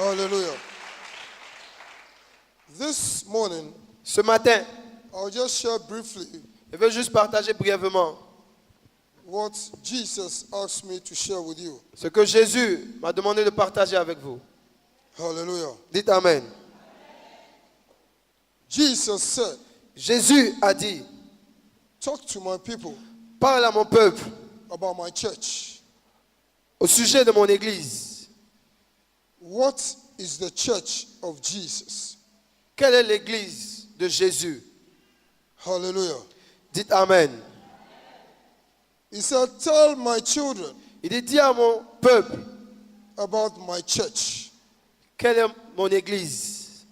Hallelujah. This morning, Ce matin, I'll just share briefly je veux juste partager brièvement what Jesus asked me to share with you. ce que Jésus m'a demandé de partager avec vous. Hallelujah. Dites Amen. Jesus said, Jésus a dit, talk to my people parle à mon peuple about my church. au sujet de mon église. What is the church of Jesus? Quelle est l'église de Jésus? Hallelujah. Dites Amen. He said, tell my children Il dit, dis à mon peuple, about my church. quelle est mon église?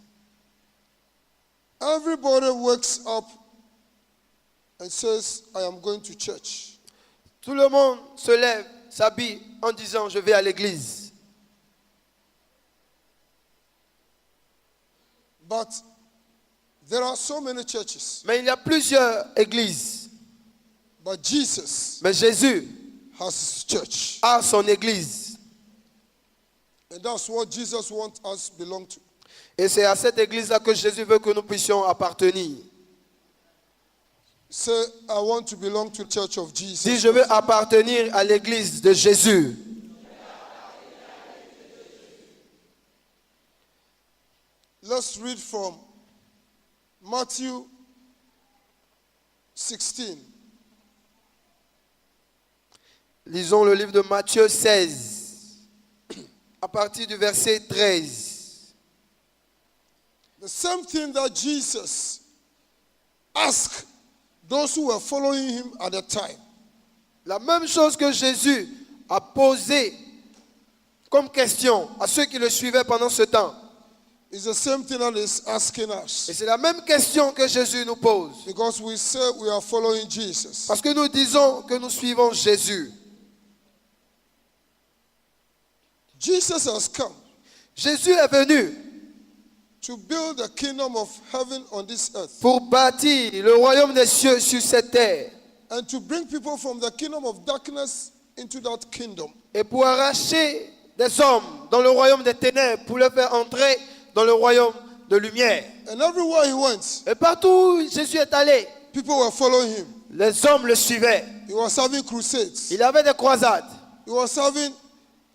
Everybody wakes up and says, I am going to church. Tout le monde se lève, s'habille en disant, je vais à l'église. But there are so many churches. Mais il y a plusieurs églises. But Jesus Mais Jésus has his church. a son église. And that's what Jesus wants us to belong to. Et c'est à cette église-là que Jésus veut que nous puissions appartenir. Say, I want to belong to the church of Jesus. Dis, je veux appartenir à l'église de Jésus. Let's read from Matthew 16. Lisons le livre de Matthieu 16, à partir du verset 13. The same thing that Jesus asked those who were following him at the time. La même chose que Jésus a posé comme question à ceux qui le suivaient pendant ce temps. It's the same thing that he's asking Et us. c'est la même question que Jésus nous pose. Because we say we are following Jesus. Parce que nous disons que nous suivons Jésus. Jesus has come Jésus est venu to build the kingdom of heaven on this earth. pour bâtir le royaume des cieux sur cette terre. And to bring people from the kingdom of darkness into that kingdom. Et pour arracher des hommes dans le royaume des ténèbres, pour les faire entrer dans le royaume de lumière. And everywhere he went, Et partout où Jésus est allé, people were following him. les hommes le suivaient. He was having crusades. Il avait des croisades. He was having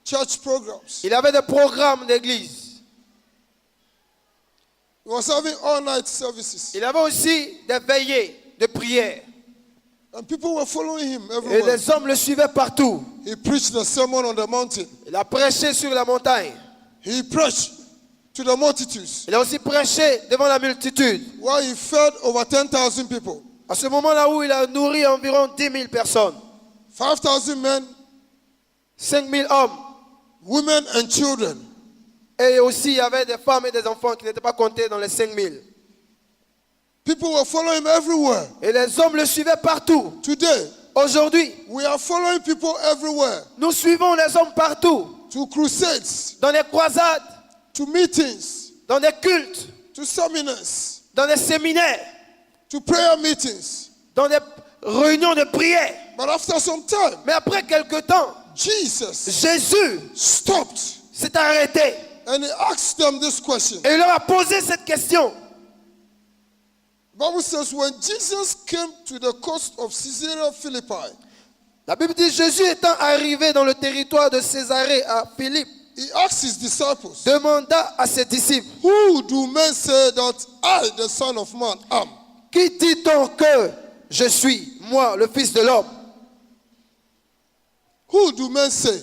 church programs. Il avait des programmes d'église. He was having all-night services. Il avait aussi des veillées de prière. And people were following him Et everywhere. les hommes le suivaient partout. He preached the sermon on the mountain. Il a prêché sur la montagne. He preached to the multitudes, Il a aussi prêché devant la multitude. where he fed over 10,000 people. À ce moment-là où il a nourri environ 10 000 personnes. 5,000 men, 5 000 hommes. women and children. Et aussi il y avait des femmes et des enfants qui n'étaient pas comptés dans les 5 000. People were following him everywhere. Et les hommes le suivaient partout. Today, Aujourd'hui, we are following people everywhere. nous suivons les hommes partout. To crusades, Dans les croisades, to meetings, dans des cultes, to seminars, dans des séminaires, to prayer meetings. dans des réunions de prière. But after some time, Mais après quelque temps, Jesus Jésus stopped s'est arrêté and he asked them this question. et il leur a posé cette question. The Bible says when Jesus came to the coast of Caesarea Philippi, La Bible dit Jésus étant arrivé dans le territoire de Césarée à Philippe, he asked his disciples, demanda à ses disciples, who do men say that I, the Son of Man, am? qui dit-on que je suis, moi, le Fils de l'homme? Who do men say?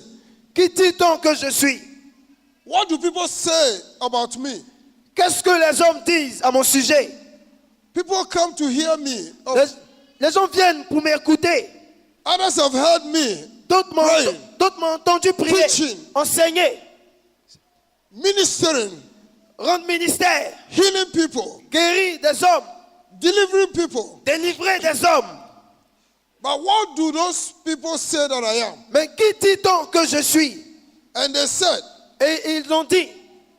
Qui dit-on que je suis? What do people say about me? Qu'est-ce que les hommes disent à mon sujet? People come to hear me. Les gens viennent pour m'écouter. Others have heard me D'autres m'ont entendu prier, preaching, enseigner, ministering, rendre ministère, healing people, guérir des hommes, delivering people. délivrer des hommes. But what do those people say that I am? Mais qui dit-on que je suis? And they said, Et ils ont dit,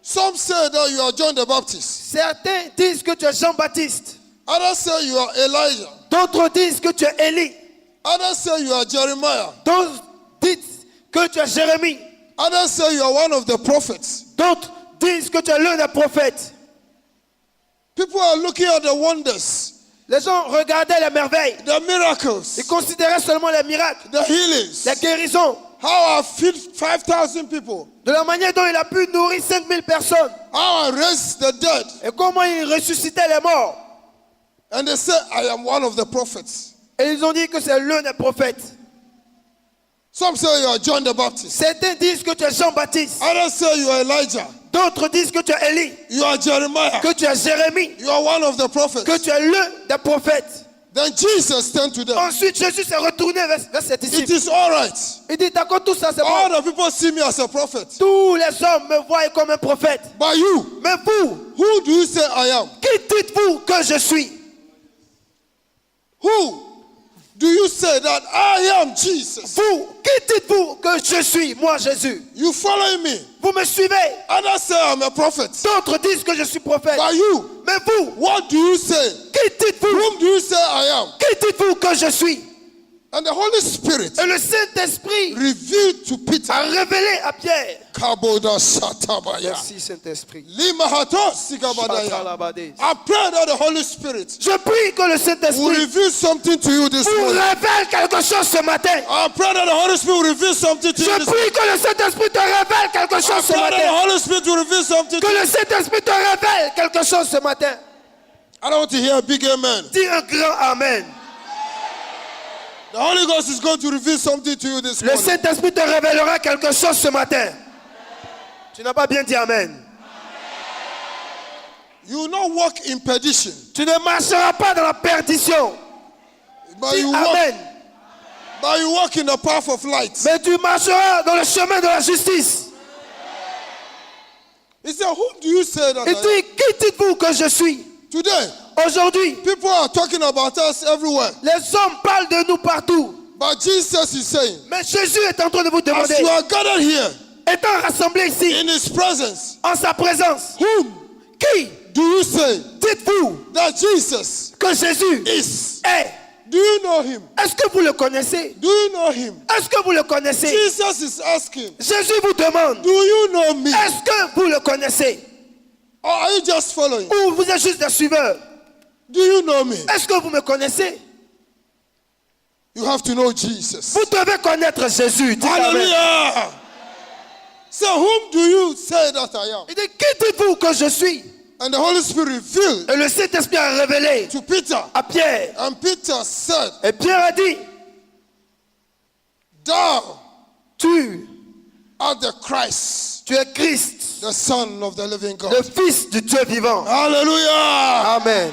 some say that you are John the Baptist. certains disent que tu es Jean-Baptiste. Others say you are Elijah. D'autres disent que tu es Élie. Others say you are Jeremiah. D'autres disent que tu es Jérémie. Others say you are one of the prophets. D'autres disent que tu es l'un des prophètes. People are looking at the wonders, Les gens regardaient les merveilles. the miracles, Ils considéraient seulement les miracles, the healings. les guérisons. How I feed 5,000 people. De la manière dont il a pu nourrir 5000 personnes. How I raise the dead. Et comment il ressuscitait les morts. And they say, I am one of the prophets. Et ils ont dit que c'est l'un des prophètes. Some say you are John the Baptist. Certains disent que tu es Jean-Baptiste. Others say you are Elijah. D'autres disent que tu es Élie. You are Jeremiah. Que tu es Jérémie. You are one of the prophets. Que tu es l'un des prophètes. Then Jesus turned to them. Ensuite, Jésus s'est retourné vers ses It disciples. is all right. Il dit, d'accord, tout ça c'est All bon. the people see me as a prophet. Tous les hommes me voient comme un prophète. But you, Mais vous, who do you say I am? qui dites-vous que je suis? Who do you say that I am Jesus? Vous, qui dites-vous que je suis, moi Jésus? You following me? Vous me suivez? Others say I'm a prophet. D'autres disent que je suis prophète. But you, Mais vous, what do you say? qui dites-vous? Whom do you say I am? Qui dites-vous que je suis? And the Holy Spirit Et le Saint-Esprit revealed to Peter. a révélé à Pierre. Kaboda Shatabaya. Merci Saint-Esprit. Limahato Sigabadaya. Shatalabadé. I pray that the Holy Spirit Je prie que le will Saint-Esprit reveal something to you this vous morning. révèle quelque chose ce matin. I pray that the Holy Spirit will reveal something to you Je this morning. prie que le Saint-Esprit te révèle quelque I chose ce pray that the matin. Holy Spirit will reveal something to Que you. le Saint-Esprit te révèle quelque chose ce matin. I don't want to hear a big amen. Dis un grand Amen. The Holy Ghost is going to reveal something to you this Le morning. Saint-Esprit te révélera quelque chose ce matin. Tu n'as pas bien dit Amen. You will not walk in perdition, Tu ne marcheras pas dans la perdition. but Dis you Amen. walk in the path of light. Mais tu marcheras dans le chemin de la justice. He said, whom do you say that Et I am? dis, qui dites-vous que je suis? Today, Aujourd'hui, people are talking about us everywhere. les hommes parlent de nous partout. But Jesus is saying, Mais Jésus est en train de vous as demander, you are gathered here étant rassemblés ici, in His presence, en sa présence, whom qui do you say dites-vous that Jesus que Jésus is? est? Do you know Him? Est-ce que vous le connaissez? Do you know Him? Est-ce que vous le connaissez? Jesus is asking, Jésus vous demande, do you know me? est-ce que vous le connaissez? Or are you just following? Ou vous êtes juste des suiveurs? Do you know me? Est-ce que vous me connaissez? You have to know Jesus. Vous devez connaître Jésus. Dites Amen. Hallelujah. So whom do you say that I am? Il dit, qui dites-vous que je suis? And the Holy Spirit revealed Et le Saint-Esprit a révélé to Peter. à Pierre. And Peter said, Et Pierre a dit, thou tu art the Christ, es Christ, the Son of the living le God. Fils du Dieu vivant. Hallelujah. Amen.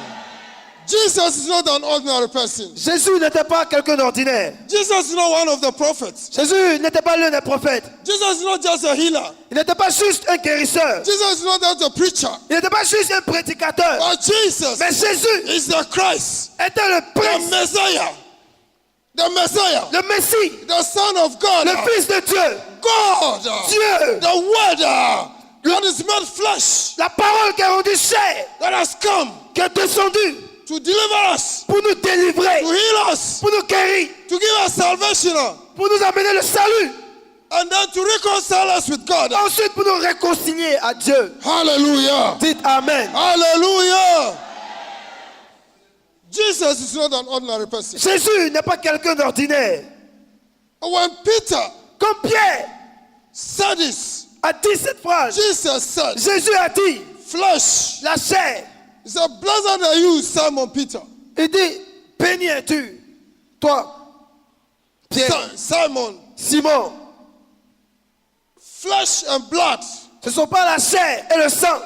Jesus is not an ordinary person. Jésus n'était pas quelqu'un d'ordinaire. Jesus is not one of the prophets. Jésus n'était pas l'un des prophètes. Jesus is not just a healer. Il n'était pas juste un guérisseur. Jesus is not just a preacher. Il n'était pas juste un prédicateur. But Jesus Mais Jésus is the Christ, était le the Prince, Messiah, the Messiah, le Messie, the Son of God, le Fils de Dieu, God, Dieu, the Word that is made flesh, la parole qui est rendue chair, that has come qui est descendue to deliver us, pour nous délivrer, to heal us, pour nous guérir, to give us salvation, pour nous amener le salut, and then to reconcile us with God. ensuite pour nous réconcilier à Dieu. Hallelujah. Dites Amen. Hallelujah. Jesus is not an ordinary person. Jésus n'est pas quelqu'un d'ordinaire. When Peter Comme Pierre said this, a dit cette phrase, Jesus said, Jésus a dit, flesh. la chair. He said, blessed are you, Simon Peter. Il dit, béni es-tu, toi, Pierre, Simon, Simon. flesh and blood Ce ne sont pas la chair et le sang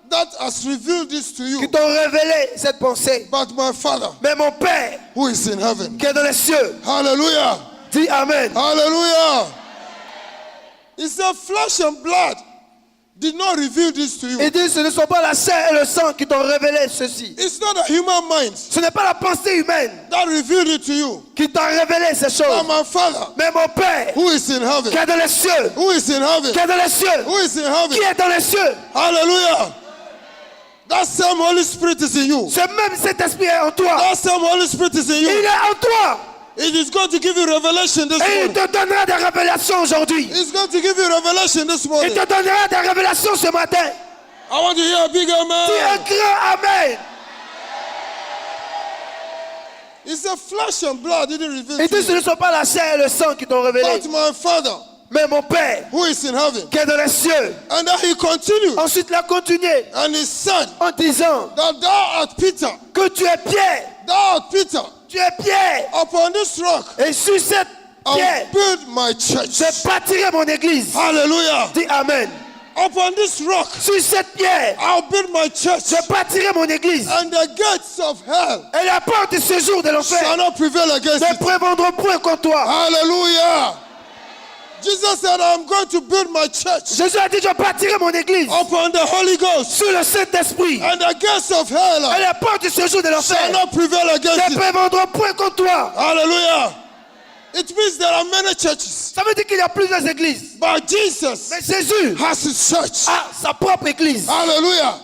that has revealed this to qui you, t'ont révélé cette pensée, but my Father mais mon Père who is in heaven. qui est dans les cieux. Hallelujah. Dis Amen. Hallelujah. He said, flesh and blood did not reveal this to you. Il dit, ce ne sont pas la chair et le sang qui t'ont révélé ceci. It's not a human mind Ce n'est pas la pensée humaine that revealed it to you, qui t'a révélé ces but choses, my Father mais mon Père who is in heaven. qui est dans les cieux, Who is in heaven? qui est dans les cieux, Who is in heaven? qui est dans les cieux. Hallelujah. That same Holy Spirit is in you. Ce même Saint-Esprit est en toi. That same Holy Spirit is in Il you. est en toi. It is going to give you revelation this Et il morning. te donnera des révélations aujourd'hui. It's going to give you revelation this Il morning. te donnera des révélations ce matin. I want to hear a big Dis un amen. grand Amen. He said, flesh and blood didn't reveal Et to dit, ce you, ne sont pas la chair et le sang qui t'ont révélé, but my Father mais mon Père who is in heaven. qui est dans les cieux. And then he continued Ensuite, il a continué and he said en disant that thou art Peter, que tu es Pierre. thou art Peter, Tu es Pierre. upon this rock Et sur cette pierre, I'll build my church. je bâtirai mon église. Hallelujah. Dis Amen. Upon this rock Sur cette pierre, I'll build my church, je bâtirai mon église. and the gates of hell Et la porte de ce jour de shall l'enfer not prevail against ne it. prévendront point contre toi. Hallelujah. Jesus said, I'm going to build my church Jésus a dit, je bâtirai mon église upon the Holy Ghost, sous le Saint-Esprit. and the gates of Et hell la porte de ce jour de shall l'enfer not prevail against ne it. prévendront point contre toi. Hallelujah. It means there are many churches, Ça veut dire qu'il y a plusieurs églises. but Jesus Mais Jésus has his church. a sa propre église. Hallelujah.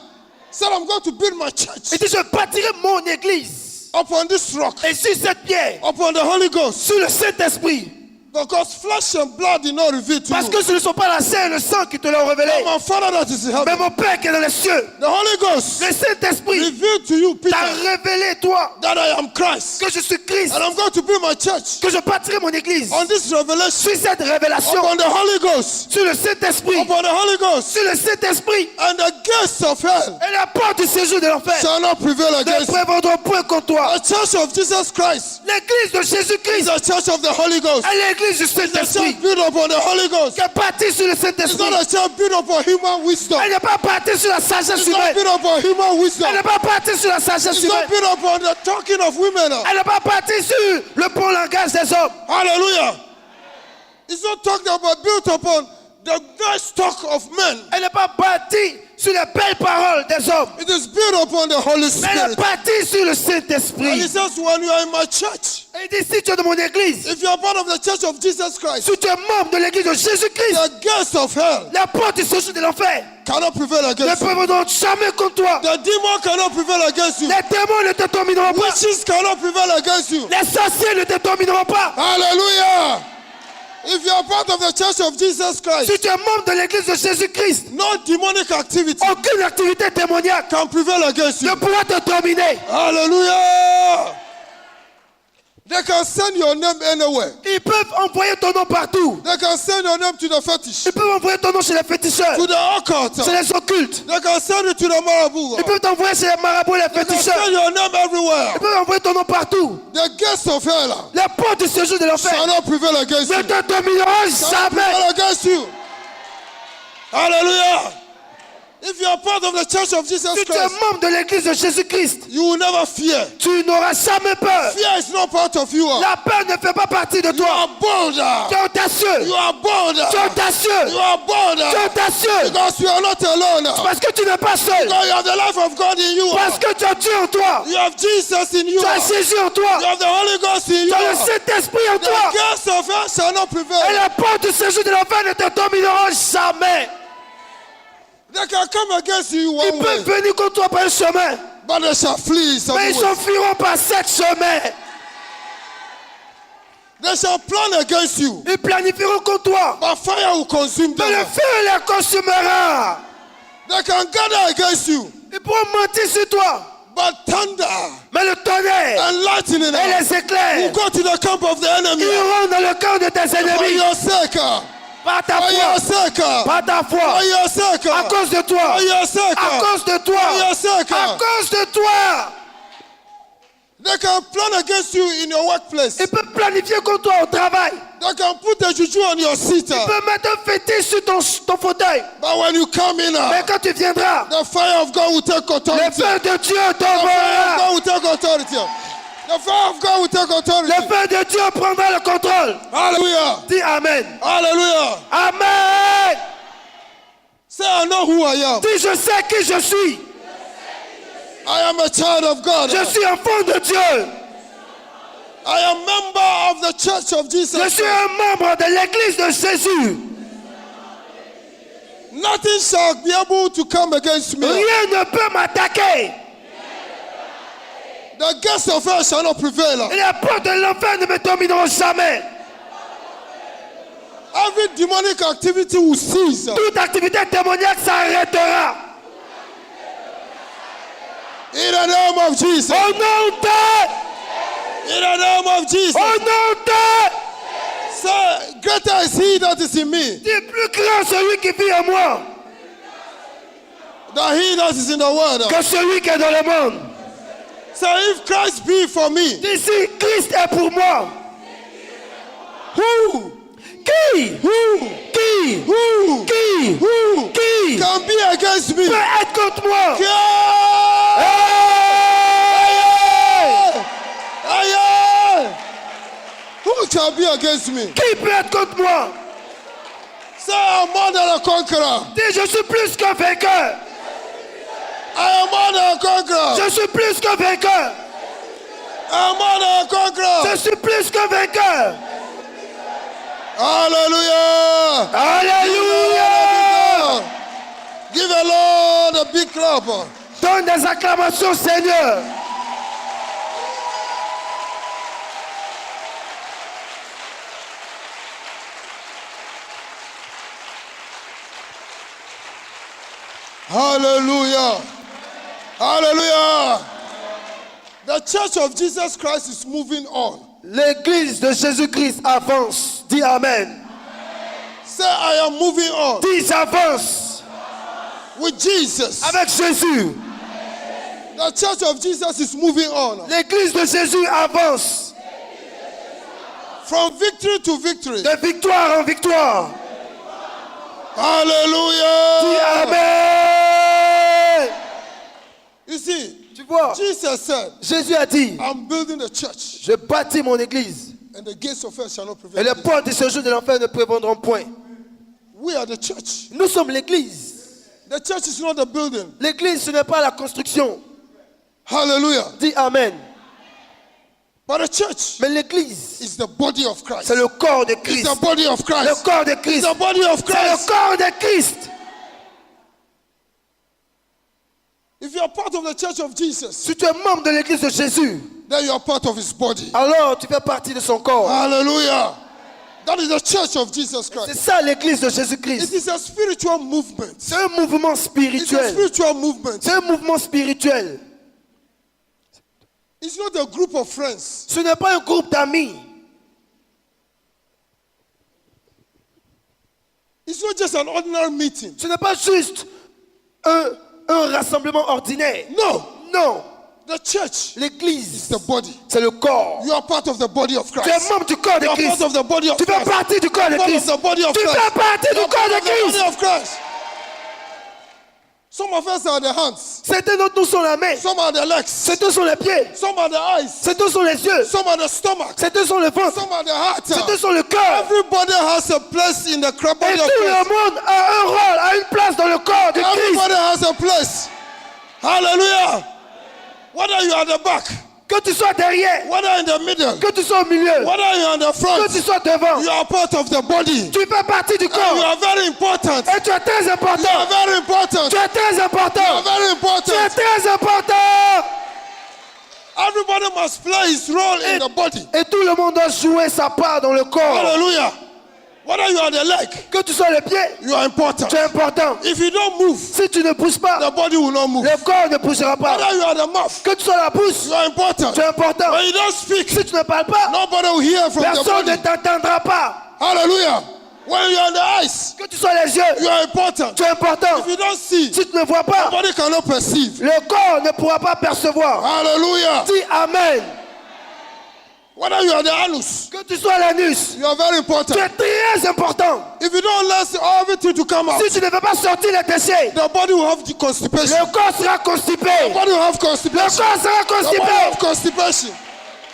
Said, I'm going to build my church Il dit, je bâtirai mon église. upon this rock, Et sur cette pierre, upon the Holy Ghost, sous le Saint-Esprit. because flesh and blood did not reveal to Parce you. que ce ne sont pas la chair et le sang qui te l'ont révélé, My Father that is in mais heaven, mon Père qui est dans les cieux. the Holy Ghost Le Saint-Esprit revealed to you, t'a Peter, révélé, toi, that I am Christ, que je suis Christ, and I'm going to build my church que je bâtirai mon église. on this revelation, Sur cette révélation, upon the Holy Ghost, sur le Saint-Esprit, upon the Holy Ghost, sur le Saint-Esprit, and the gates of hell et la porte du séjour de l'enfer shall not prevail ne against it. prévendront point contre toi. The church of Jesus Christ L'église de is Jésus-Christ the church of the Holy Ghost. est l'église du It's a Saint-Esprit church built upon the Holy Ghost. qui est bâtie sur le It's Saint-Esprit. not a church built upon human wisdom. Elle n'est pas bâtie sur la sagesse It's not humaine. built upon human wisdom. Elle n'est pas bâtie sur la sagesse It's humaine. not built upon the talking of women. Elle n'est pas bâtie sur le bon langage des hommes. Hallelujah. It's not talked about, built upon the nice talk of men. Elle n'est pas bâtie sur les belles paroles des hommes. It is built upon the Holy Mais elle est Spirit. bâtie sur le And he Saint-Esprit. says, when you are in my church, Et il dit, si tu es de mon église, if you are part of the church of Jesus Christ, si tu es membre de l'église de Jésus-Christ, the gates of hell la porte du séjour de l'enfer cannot prevail ne against you. prévaudront jamais contre toi. The demon cannot prevail against you. Les démons ne te domineront pas. Witches cannot prevail against you. Les sorciers ne te domineront pas. Hallelujah. If you are part of the church of Jesus Si Christ, tu es membre de l'église de Jésus-Christ, no demonic activity aucune activité démoniaque can prevail against ne you. pourra te dominer. Hallelujah. They can send your name anywhere. Ils peuvent envoyer ton nom partout. They can send your name to the fetish, Ils peuvent envoyer ton nom chez les féticheurs, to the occult. chez les occultes. They can send it to the marabout. Ils peuvent t'envoyer chez les marabouts et les They can féticheurs. send your name everywhere. Ils peuvent envoyer ton nom partout. The gates of hell Les portes du séjour de l'enfer shall not prevail against ne you. te domineront Shall not jamais. prevail against you. Hallelujah. If you are part of the church of Jesus Si tu es Christ, membre de l'église de Jésus-Christ, you will never fear. tu n'auras jamais peur. Fear is not part of you. La peur ne fait pas partie de You toi. are bolder. Tu es audacieux. You are bolder. Tu es audacieux. You are Tu es bolder. audacieux. Because you are not alone. Parce que tu n'es pas seul. Because you have the life of God in you. Parce que tu as Dieu en toi. You have Jesus in you. Tu as Jésus en toi. You have the Holy Ghost in you. Tu as le Saint-Esprit en The toi. gates of hell shall not Et prevail. la porte du séjour de l'enfer ne te domineront jamais. They can come against you Ils one peuvent way, venir contre toi par un chemin, but they shall flee some mais ils way. s'enfuiront par sept chemins. They shall plan against you, Ils planifieront contre toi, but fire will consume mais le them. feu les consumera. They can gather against you, Ils pourront mentir sur toi, but thunder mais le tonnerre and lightning et les will éclairs go to the camp of the enemy. iront dans le cœur de tes For ennemis. your sake, Par ta for foi, your sake, par ta foi, for your sake, à cause de toi, for your sake, à cause de toi, for your sake. à cause de toi. They can plan against you in your workplace. Ils peuvent planifier contre toi au travail. They can put a juju on your seat. Ils peuvent mettre un fétiche sur ton fauteuil. But when you come in, Mais quand tu viendras, the fire of God will take le authority. feu de Dieu The fire of tombera. God will take authority. The fire of God will take authority. Le feu de Dieu prendra le contrôle. Hallelujah. Dis Amen. Hallelujah. Amen. Say, I know who I am. Dis, je sais qui je suis. I am a child of God. Je suis enfant de Dieu. I am member of the church of Jesus. Je suis un membre de l'église de Jésus. Nothing shall be able to come against me. Rien ne peut m'attaquer. The gates of hell shall not prevail. Et les portes de l'enfer ne me domineront jamais. Every demonic activity will cease. Toute activité démoniaque s'arrêtera. In the name of Jesus. Au nom de... In the name of Jesus. Au nom de... Say, greater is he that is in me Dis plus grand celui qui vit en moi than he that is in the world. que celui qui est dans le monde. Say, if Christ be for me, Dis si Christ est pour moi. who Qui? Qui? Who? Qui? Who? Qui can be against me? peut être contre moi? Yeah! Aye! Aye! Who can be against me? Qui peut être contre moi? Say, I'm more than a conqueror. Dis, je suis plus qu'un vainqueur. I am more than a conqueror. Je suis plus qu'un vainqueur. I am more than a conqueror. Je suis plus qu'un vainqueur. Hallelujah! Alléluia. Give the Lord a big clap. Donne des acclamations, Seigneur. Hallelujah! Hallelujah! The church of Jesus Christ is moving on. L'église de Jésus-Christ avance. Dis Amen. Say, I am moving on Dis avance with Jesus. avec Jésus. The church of Jesus is moving on L'église de Jésus avance from victory to victory. de victoire en victoire. Dis Hallelujah! Amen. You see, Tu vois, Jesus said, Jésus a dit, I'm building the church, je bâtis mon église and the gates of hell shall not et prevail. les against it. portes du séjour de l'enfer ne prévaudront point. We are the church. Nous sommes l'église. The church is not a building. L'église, ce n'est pas la construction. Hallelujah. Dis Amen. But the church Mais l'église, is the body of Christ. c'est le corps de It's Christ. the body of Le Christ. corps de It's Christ. the body of C'est le Christ. corps de Christ. If you are part of the church of Jesus, Si tu es membre de l'église de Jésus, then you are part of his body. alors tu fais partie de son corps. Hallelujah. That is the church of Jesus C'est Christ. ça l'église de It Jésus-Christ. is a spiritual movement. C'est un mouvement It's a spirituel. spiritual movement. C'est un mouvement spirituel. It's not a group of friends. Ce n'est pas un groupe d'amis. It's not just an ordinary meeting. Ce n'est pas juste un rassemblement ordinaire. No. Non. The church L'église, is the body. c'est le corps. You are part of the body of Tu es Christ. membre du corps de You are part Christ. of the body of Tu fais Christ. partie du corps de Part of Christ. the body of Tu Christ. fais partie You du are corps part de of the body Christ. of Christ. Some of us are the hands. Certains d'entre nous sont la main. Some are the legs. Certains sont les pieds. Some are the eyes. Certains sont les yeux. Some are the stomach. Certains sont le ventre. Some are the heart. Certains sont le cœur. Everybody has a place in the Et body of tout le Christ. monde a un rôle, a une place dans le corps de Christ. Everybody has a place. Hallelujah. Whether you are at the back, Que tu sois derrière, whether in the middle, que tu sois au milieu, whether you are in the que front, tu sois devant, you are part of the body. tu fais partie du And you corps. are very important. Et tu es très You are important. very important. Tu es très You are important. very Tu es important. très important. Everybody must play his role in the body. Et tout le monde doit jouer sa part dans le corps. Hallelujah. Whether you are the leg, Que tu sois le pied, you are important. tu es important. If you don't move, Si tu ne pousses pas, the body will not move. le corps ne poussera pas. Whether you are the mouth, Que tu sois la bouche, you are important. tu es important. When you don't speak, Si tu ne parles pas, nobody will hear from the personne ne body. t'entendra pas. Hallelujah. When you are in the eyes, Que tu sois les you yeux, are important. tu es important. If you don't see, Si tu ne vois pas, nobody cannot perceive. le corps ne pourra pas percevoir. Hallelujah. Dis Amen. Whether you are the anus, Que tu sois l'anus, you are very tu important. es très important. If you don't allow everything to come out, Si tu ne veux pas sortir les déchets, the body will have constipation. le corps sera constipé. The body will have Le constipation. corps sera The body will constipé. have constipation.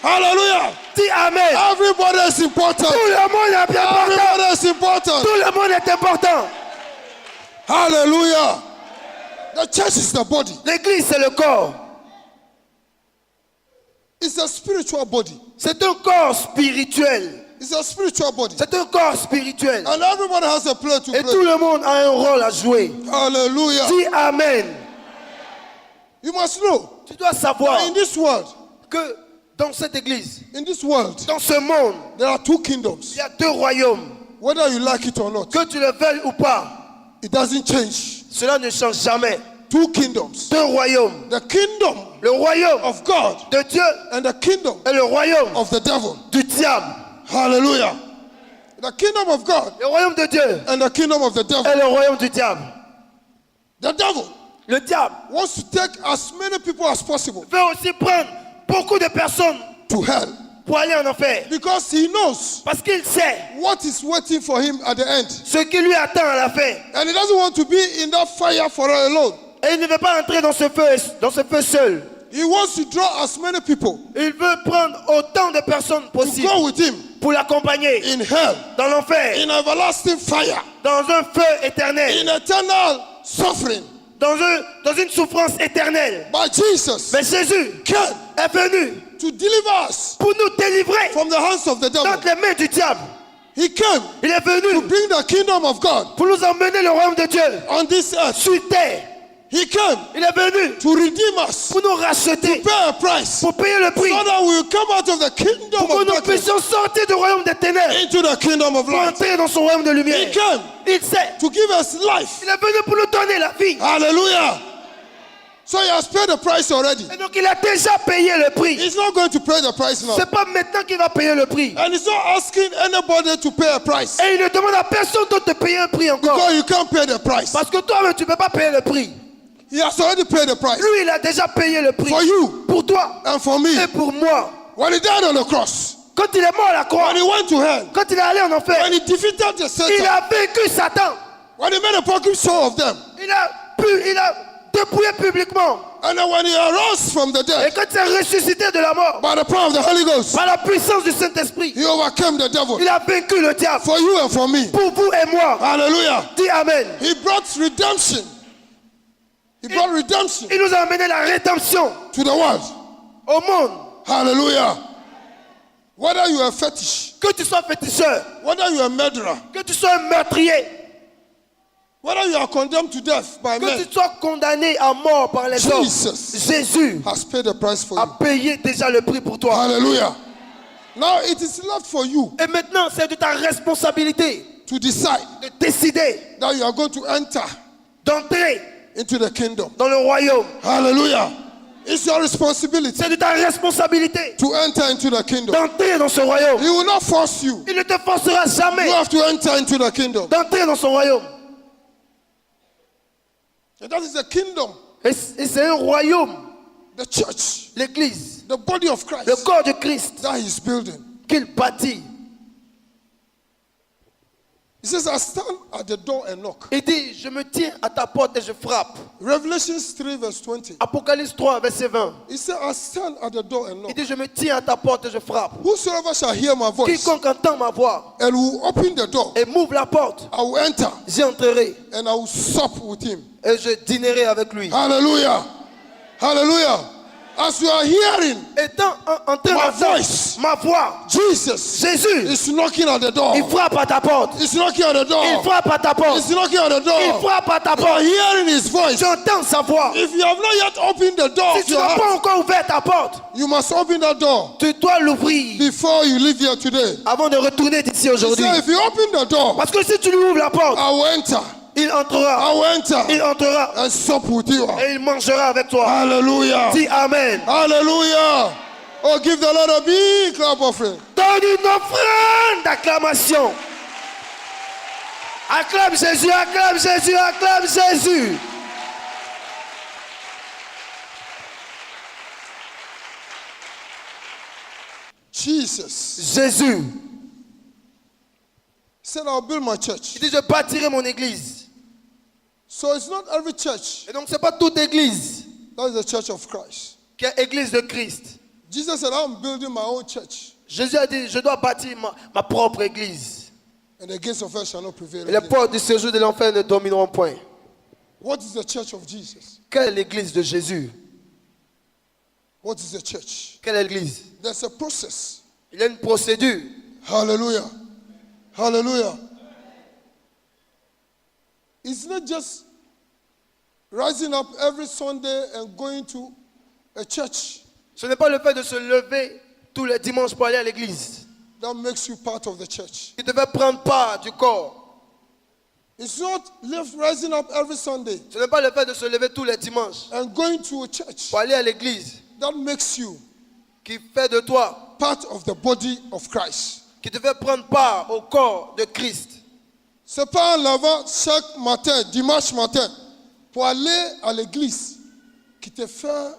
Hallelujah. Dis Amen. Everybody is important. Tout le monde est bien important. Everybody is important. Tout le monde est important. Hallelujah. The church is the body. L'église, c'est le corps. It's a spiritual body. C'est un corps spirituel. It's a spiritual body. C'est un corps spirituel. And everybody has a play to Et tout play. le monde a un rôle à jouer. Hallelujah. Dis Amen. You must know Tu dois savoir that in this world, que dans cette église, in this world, dans ce monde, there are two il kingdoms. y a deux royaumes. Whether you like it or not, Que tu le veuilles ou pas, it doesn't change. cela ne change jamais. two kingdoms. deux royaumes. The kingdom Le royaume of God de Dieu and the kingdom et le royaume of the devil. du diable. Hallelujah. The kingdom of God Le royaume de Dieu and the kingdom of the et devil. le royaume du diable. The devil Le diable wants to take as many people as possible veut aussi prendre beaucoup de personnes to hell pour aller en enfer. because he knows Parce qu'il sait what is waiting for him at the end. ce qui lui attend à la fin. And he doesn't want to be in that fire for alone. Et il ne veut pas entrer dans ce feu seul. He wants to draw as many people Il veut prendre autant de personnes to possible go with him pour l'accompagner in hell, dans l'enfer, in everlasting fire, dans un feu éternel, in eternal suffering. dans une souffrance éternelle. But Jesus Mais Jésus came est venu to deliver us pour nous délivrer from the hands of the devil. entre les mains du diable. He came Il est to venu bring the kingdom of God pour nous emmener le royaume de Dieu on this earth. sur terre. He came Il est venu to redeem us, pour nous racheter, pay a price, pour payer le prix, so that we will come out of the kingdom pour que of nous darkness puissions sortir du royaume des ténèbres into the kingdom of pour light. entrer dans son royaume de He lumière. came Il sait. to give us life. Il est venu pour nous donner la vie. Hallelujah. So he has paid the price already. Et donc il a déjà payé le prix. He's not going to pay the price now. C'est pas maintenant qu'il va payer le prix. And he's not asking anybody to pay a price. Et il ne demande à personne d'autre de payer un prix encore. Because you can't pay the price. Parce que toi-même, tu ne peux pas payer le prix. He has already paid the price. Lui, il a déjà payé le prix. For you Pour toi and for me. et pour moi. When he died on the cross, Quand il est mort à la croix, when he went to hell, quand il est allé en enfer, when he defeated the il Satan, a vaincu Satan. when he made a public show of them, Il a dépouillé publiquement. and then when he arose from the Et dead quand il est ressuscité de la mort, by the power of the Holy Ghost, par la puissance du Saint-Esprit, he overcame the devil il a vaincu le diable. for you and for me. Pour vous et moi. Hallelujah. Dis Amen. He brought redemption. He brought redemption Il nous a amené la rédemption to the world. au monde. Hallelujah. Whether you are a fetish, Que tu sois féticheur, whether you are a murderer, que tu sois un meurtrier, whether you are condemned to death by que men, tu sois condamné à mort par les hommes, Jesus Jésus has paid the price for a you. payé déjà le prix pour toi. Hallelujah. Now it is left for you Et maintenant, c'est de ta responsabilité to decide de décider that you are going to enter d'entrer into the kingdom. dans le royaume. Hallelujah. It's your responsibility C'est de ta responsabilité to enter into the kingdom. d'entrer dans ce royaume. He will not force you. Il ne te forcera jamais You have to enter into the kingdom. d'entrer dans son royaume. And that is the kingdom, Et c'est un royaume, the church, l'église, the body of le Christ corps de Christ that he's building. qu'il bâtit. He says, I stand at the door and knock. Il dit, je me tiens à ta porte et je frappe. Revelations 3 verse 20. Apocalypse 3, verset 20. He said, I stand at the door and Il knock. dit, je me tiens à ta porte et je frappe. Whosoever shall hear my voice Quiconque entend ma voix and will open the door, et m'ouvre la porte, I will enter j'entrerai and I will sup with him. et je dînerai avec lui. Hallelujah. Hallelujah. As you are hearing Étant en train my d'entendre voice, ma voix, Jesus Jésus, is knocking at the door. il frappe à ta porte. He's knocking at the Il door. frappe à ta porte. He's knocking at the Il door. frappe à ta You are porte. hearing his voice. J'entends sa voix. If you have not yet opened the door Si of tu your n'as pas heart, encore ouvert ta porte, you must open that door tu dois l'ouvrir before you leave here today. avant de retourner d'ici aujourd'hui. So if you open the door, Parce que si tu lui ouvres la porte, I will enter. il entrera. I will enter Il entrera and sup with you. et il mangera avec toi. Hallelujah. Dis Amen. Hallelujah. Oh, give the Lord a big clap offering. Donne une offrande d'acclamation. Acclame Jésus, acclame Jésus, acclame Jésus. Jesus Jésus. said, I'll build my church. Il dit, je bâtirai mon église. So it's not every church Et donc, ce n'est pas toute église that is the church of Christ. qui est église de Christ. Jesus said, I'm building my own church, Jésus a dit, je dois bâtir ma propre église. and the gates of hell shall not prevail Et les against it. portes du séjour de l'enfer ne domineront point. What is the church of Jesus? Quelle est l'église de Jésus? What is the church? Quelle est l'église? There's a process. Il y a une procédure. Hallelujah. Hallelujah. It's not just rising up every Sunday and going to a church Ce n'est pas le fait de se lever tous les dimanches pour aller à l'église that makes you part of the church. qui devait prendre part du corps. It's not rising up every Sunday Ce n'est pas le fait de se lever tous les dimanches and going to a church pour aller à l'église that makes you qui fait de toi, part of the body of Christ. qui te fait prendre part au corps de Christ. C'est pas en lavant chaque matin, dimanche matin, pour aller à l'église qui te fait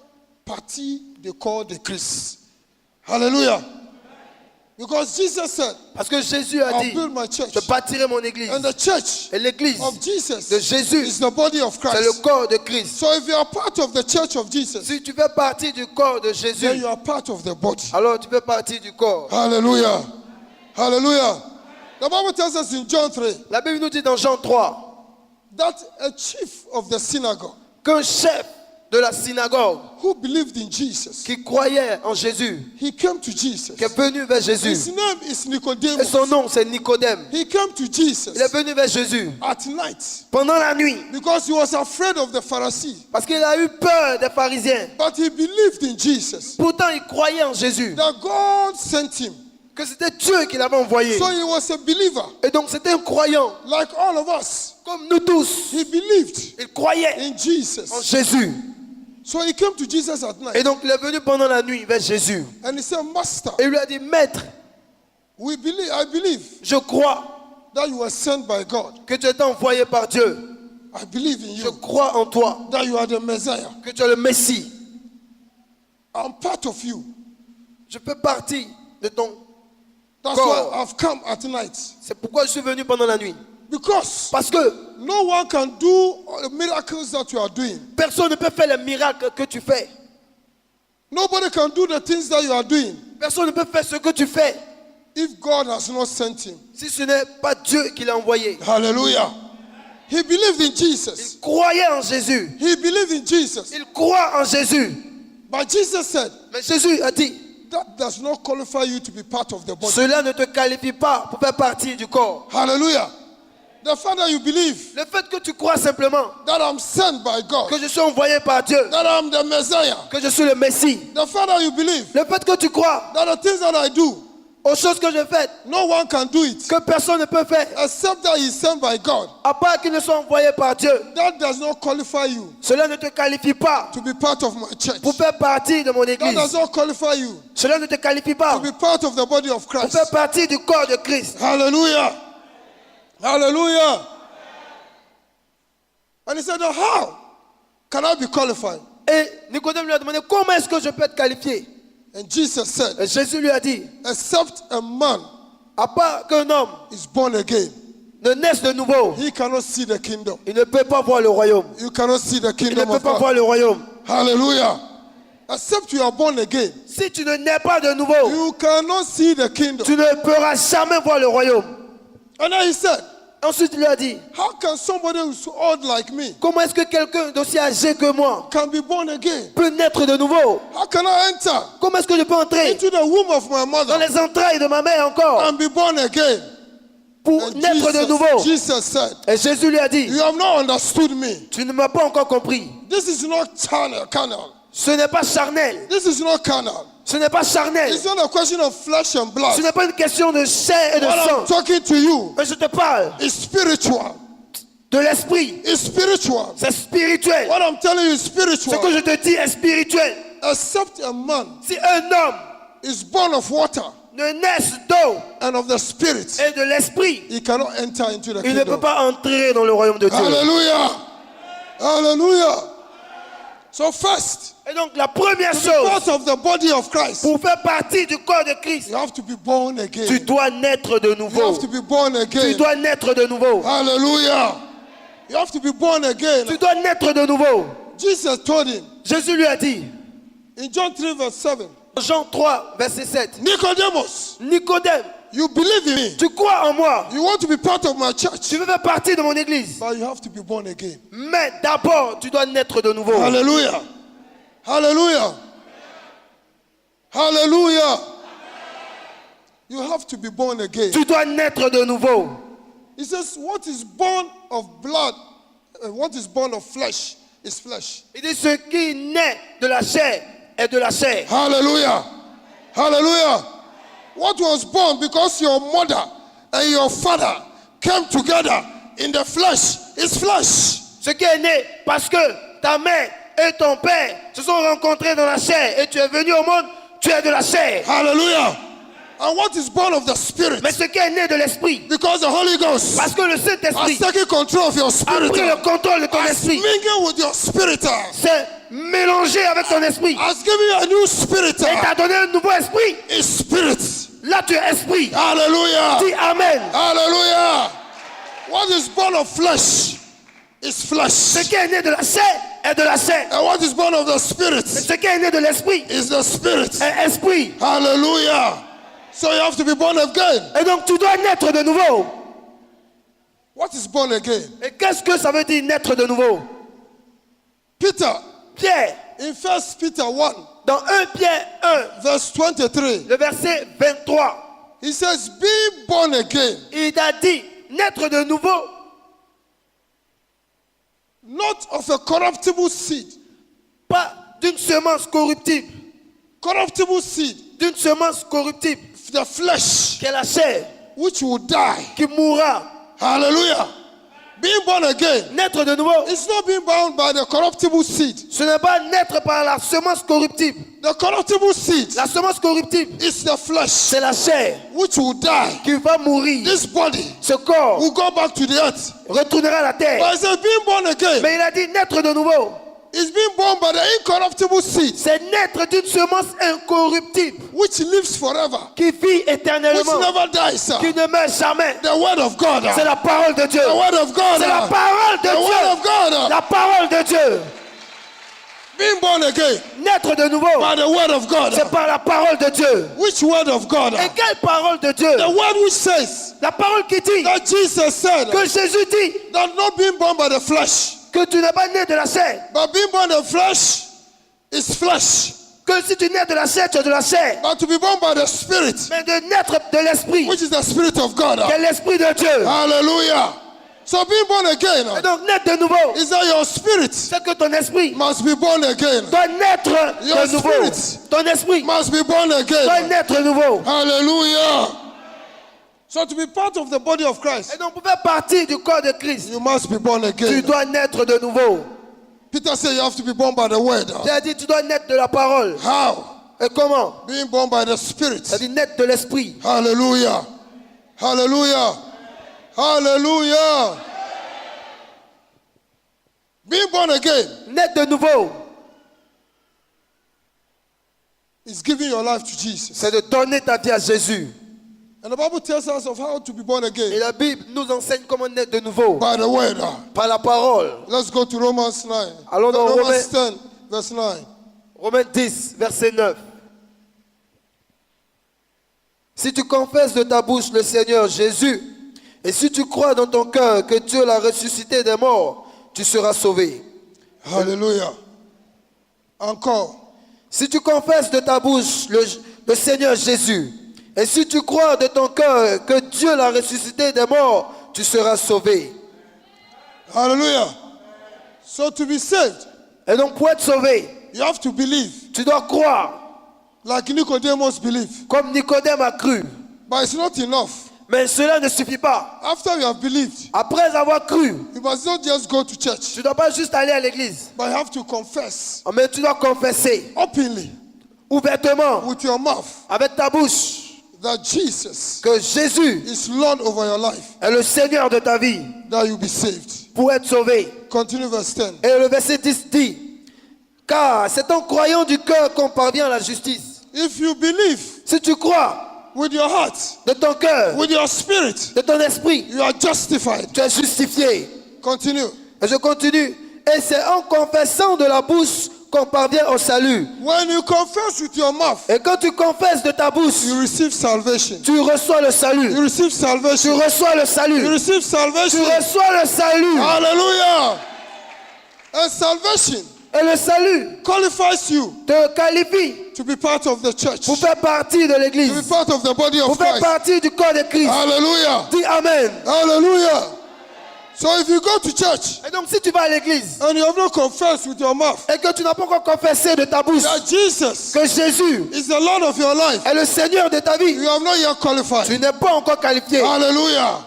partie du corps de Christ. Hallelujah. Because Jesus said, Parce que Jésus a I'll dit, build my church. je bâtirai mon église. And the church Et l'église of Jesus de Jésus, is the body of c'est le Christ. corps de Christ. So if you are part of the church of Jesus, Si tu fais partie du corps de then Jésus, you are part of the body. alors tu fais partie du corps. Hallelujah. Hallelujah. The Bible tells us in John 3 La Bible nous dit dans Jean 3 that a chief of the synagogue qu'un chef de la synagogue who believed in Jesus, qui croyait en Jésus, he came to Jesus. qui est venu vers His Jésus, name is et Nicodemus. son nom c'est Nicodème. He came to Jesus Il est venu vers Jésus at night pendant la nuit because he was afraid of the Pharisees. parce qu'il a eu peur des pharisiens. But he believed in Jesus, Pourtant il croyait en Jésus, that God sent him. que c'était Dieu qui l'avait envoyé. So he was a believer, Et donc c'était un croyant, like all of us. comme nous tous. He believed Il croyait in en Jesus. Jésus. So he came to Jesus at night Et donc il est venu pendant la nuit vers Jésus. and he said, Master, Et il lui a dit, Maître, I believe je crois that you were sent by God. que tu es envoyé par Dieu. I believe in Je you, crois en toi, that you are the Messiah. que tu es le Messie. I'm part of you. Je fais partie de ton... That's God. why I've come at night. C'est pourquoi je suis venu pendant la nuit. Because Parce que no one can do all the miracles that you are doing. personne ne peut faire les miracles que tu fais. Nobody can do the things that you are doing Personne ne peut faire ce que tu fais if God has not sent him. si ce n'est pas Dieu qui l'a envoyé. Hallelujah. He believed in Jesus. Il croyait en Jésus. He believed in Jesus. Il croit en Jésus. But Jesus said, Mais Jésus a dit, that does not qualify you to be part of the body. cela ne te qualifie pas pour faire partie du corps. Hallelujah. The fact that you believe Le fait que tu crois simplement that I'm sent by God, que je suis envoyé par Dieu, that I'm the Messiah, que je suis le Messie. the fact that you believe Le fait que tu crois that the things that I do, aux choses que je fais, no one can do it que personne ne peut faire, except that he's sent by God, à part qu'ils ne soient envoyés par Dieu, that does not qualify you cela ne te qualifie pas to be part of my church. pour faire partie de mon That does église. not qualify you Cela ne te qualifie pas to be part of the body of pour Christ. faire partie du corps de Christ. Hallelujah. Hallelujah. And he said, how can I be qualified? Et Nicodème lui a demandé, comment est-ce que je peux être qualifié? And Jesus said, Et Jésus lui a dit, except a man à part qu'un homme is born again, ne naisse de nouveau, he cannot see the kingdom. il ne peut pas voir le royaume. You cannot see the Il ne kingdom peut of pas God. voir le royaume. Hallelujah. Except you are born again, Si tu ne nais pas de nouveau, you cannot see the kingdom. tu ne pourras jamais voir le royaume. And then he said, Ensuite, il lui a dit, how can somebody who's old like me comment est-ce que quelqu'un d'aussi âgé que moi can be born again? peut naître de nouveau? How can I enter Comment est-ce que je peux entrer into the womb of my dans mother les entrailles de ma mère encore and be born again? pour And naître de nouveau? Jesus said, Et Jésus lui a dit, you have not understood me. tu ne m'as pas encore compris. This is not carnal. Ce n'est pas charnel. This is not carnal. Ce n'est pas charnel. It's not a question of flesh and blood. Ce n'est pas une question de chair et de What I'm sang. talking to you Mais je te parle is spiritual. de l'esprit. It's spiritual. C'est spirituel. What I'm telling you is Ce que spiritual. je te dis est spirituel. Except a man Si un homme is born of water ne naisse d'eau and of the spirit, et de l'esprit, he cannot enter into the il ne peut kingdom. pas entrer dans le royaume de Dieu. Hallelujah. Hallelujah. So first, Et donc la première to be chose, part of the body of Christ, pour faire partie du corps de Christ, you have to be born tu again. dois naître de You nouveau. have to be born Tu again. dois naître de nouveau. Hallelujah. You have to be born again. Tu dois naître de nouveau. Jesus told him Jésus lui a dit, in John 3 verse 7, Jean 3, verset 7, Nicodemus, Nicodème, you believe in me. tu crois en moi, You want to be part of my church, tu veux faire partie de mon église, but you have to be born again. mais d'abord tu dois naître de nouveau. Hallelujah. Hallelujah. Hallelujah. You have to be born again. Tu dois naître de nouveau. He says, what is born of blood, what is born of flesh is flesh. Il dit ce qui naît de la chair est de la chair. Hallelujah. Hallelujah. What was born because your mother and your father came together in the flesh is flesh. Ce qui est né parce que ta mère et ton père se sont rencontrés dans la chair et tu es venu au monde, tu es de la chair. Hallelujah. And what is born of the Spirit? Mais ce qui est né de l'esprit, Because the Holy Ghost parce que le has Saint-Esprit taken control of your a spirit. pris le contrôle de ton Has esprit, mingled with your spirit. c'est mélangé avec ton esprit Has given you a new spirit. et t'a donné un nouveau esprit. Is spirit. Là tu es esprit. Hallelujah. Dis Amen. Hallelujah. What is born of flesh is Ce flesh. qui est né de la chair est de la chair. And what is born of the Spirit Ce qui est né de l'esprit is the Spirit. est esprit. Hallelujah. So you have to be born again. Et donc tu dois naître de nouveau. What is born again? Et qu'est-ce que ça veut dire naître de nouveau? Peter, Pierre, in 1 Peter 1, dans 1 Pierre 1, verse 23, le verset 23, he says, be born again, il a dit naître de nouveau, not of a corruptible seed. pas d'une semence corruptible, Corruptible seed, d'une semence corruptible, the flesh, qui est la chair, which will die. qui mourra. Hallelujah. Being born again, Naître de nouveau, it's not being bound by the corruptible seed. ce n'est pas naître par la semence corruptible. The corruptible seed La semence corruptible, is the flesh, c'est la chair which will die. qui va mourir. This body Ce corps will go back to the earth. retournera à la terre. But it says being born again Mais il a dit naître de nouveau, is being born by the incorruptible seed, c'est naître d'une semence incorruptible which lives forever, qui vit which éternellement, never dies. qui ne meurt jamais. The word of God. C'est la parole de Dieu. The word of God. C'est la parole de The word Dieu. of God. La parole de Dieu. Being born again Naître de nouveau, by the word of God. c'est par la parole de Dieu. Which word of God? Et quelle parole de Dieu? The word which says La parole qui dit that Jesus said que Jésus dit that not being born by the flesh, que tu n'es pas né de la chair. but being born of flesh is flesh. Que si tu nais de la chair, tu es de la chair. But to be born by the Spirit, Mais de naître de l'esprit, which is the Spirit of God. qui est l'esprit de Dieu. Hallelujah. So being born Et again donc naître de nouveau, is that your spirit c'est que ton esprit must be born again. doit naître Your de nouveau. spirit Ton esprit Must be born doit again. naître de nouveau. Hallelujah. So to be part of the body of Christ, Et donc pour faire partie du corps de Christ, you must be born tu again. dois naître de nouveau. Peter said you have to be born by the word. J'ai dit tu dois naître de la parole. How? Et comment? Being born by the Spirit. C'est-à-dire naître de l'esprit. Hallelujah. Hallelujah. Hallelujah. Being born again Naître de nouveau, is giving your life to Jesus. c'est de donner ta vie à Jésus. And the Bible tells us of how to be born Et again la Bible nous enseigne comment naître de nouveau. by the word. Par la parole. Let's go to Romans 9. Allons dans Romans 10, verse 9. Romains 10, verset 9. Si tu confesses de ta bouche le Seigneur Jésus, et si tu crois dans ton cœur que Dieu l'a ressuscité des morts, tu seras sauvé. Hallelujah. Encore. Si tu confesses de ta bouche le Seigneur Jésus, et si tu crois de ton cœur que Dieu l'a ressuscité des morts, tu seras sauvé. Hallelujah. So to be saved, Et donc pour être sauvé, you have to believe, tu dois croire, like Nicodemus believed. comme Nicodème a cru. But it's not enough. Mais cela ne suffit pas. After you have believed, Après avoir cru, you must not just go to church, tu ne dois pas juste aller à l'église, but you have to confess mais tu dois confesser openly ouvertement, with your mouth avec ta bouche, that Jesus que Jésus is Lord over your life, est le Seigneur de ta vie that you be saved. pour être sauvé. Continue verse 10. Et le verset 10 dit, car c'est en croyant du cœur qu'on parvient à la justice. If you believe Si tu crois with your heart, de ton cœur, with your spirit, de ton esprit, you are justified. tu es justifié. Continue. Et je continue. Et c'est en confessant de la bouche qu'on parvient au salut. When you confess with your mouth, Et quand tu confesses de ta bouche, you receive salvation. tu reçois le salut. You receive Tu salvation. reçois le You salut. receive Tu salvation. reçois le salut. Hallelujah. And salvation Et le salut qualifies you te qualifie to be part of the church, pour to faire partie de be l'église, part of the body pour of faire Christ. partie du corps de Christ. Hallelujah. Dis Amen. Hallelujah. So if you go to church Et donc si tu vas à l'église and you have not confessed with your mouth et que tu n'as pas encore confessé de ta bouche that Jesus que Jésus is the Lord of your life, est le Seigneur de ta vie, you have not yet tu qualified. n'es pas encore qualifié. Hallelujah.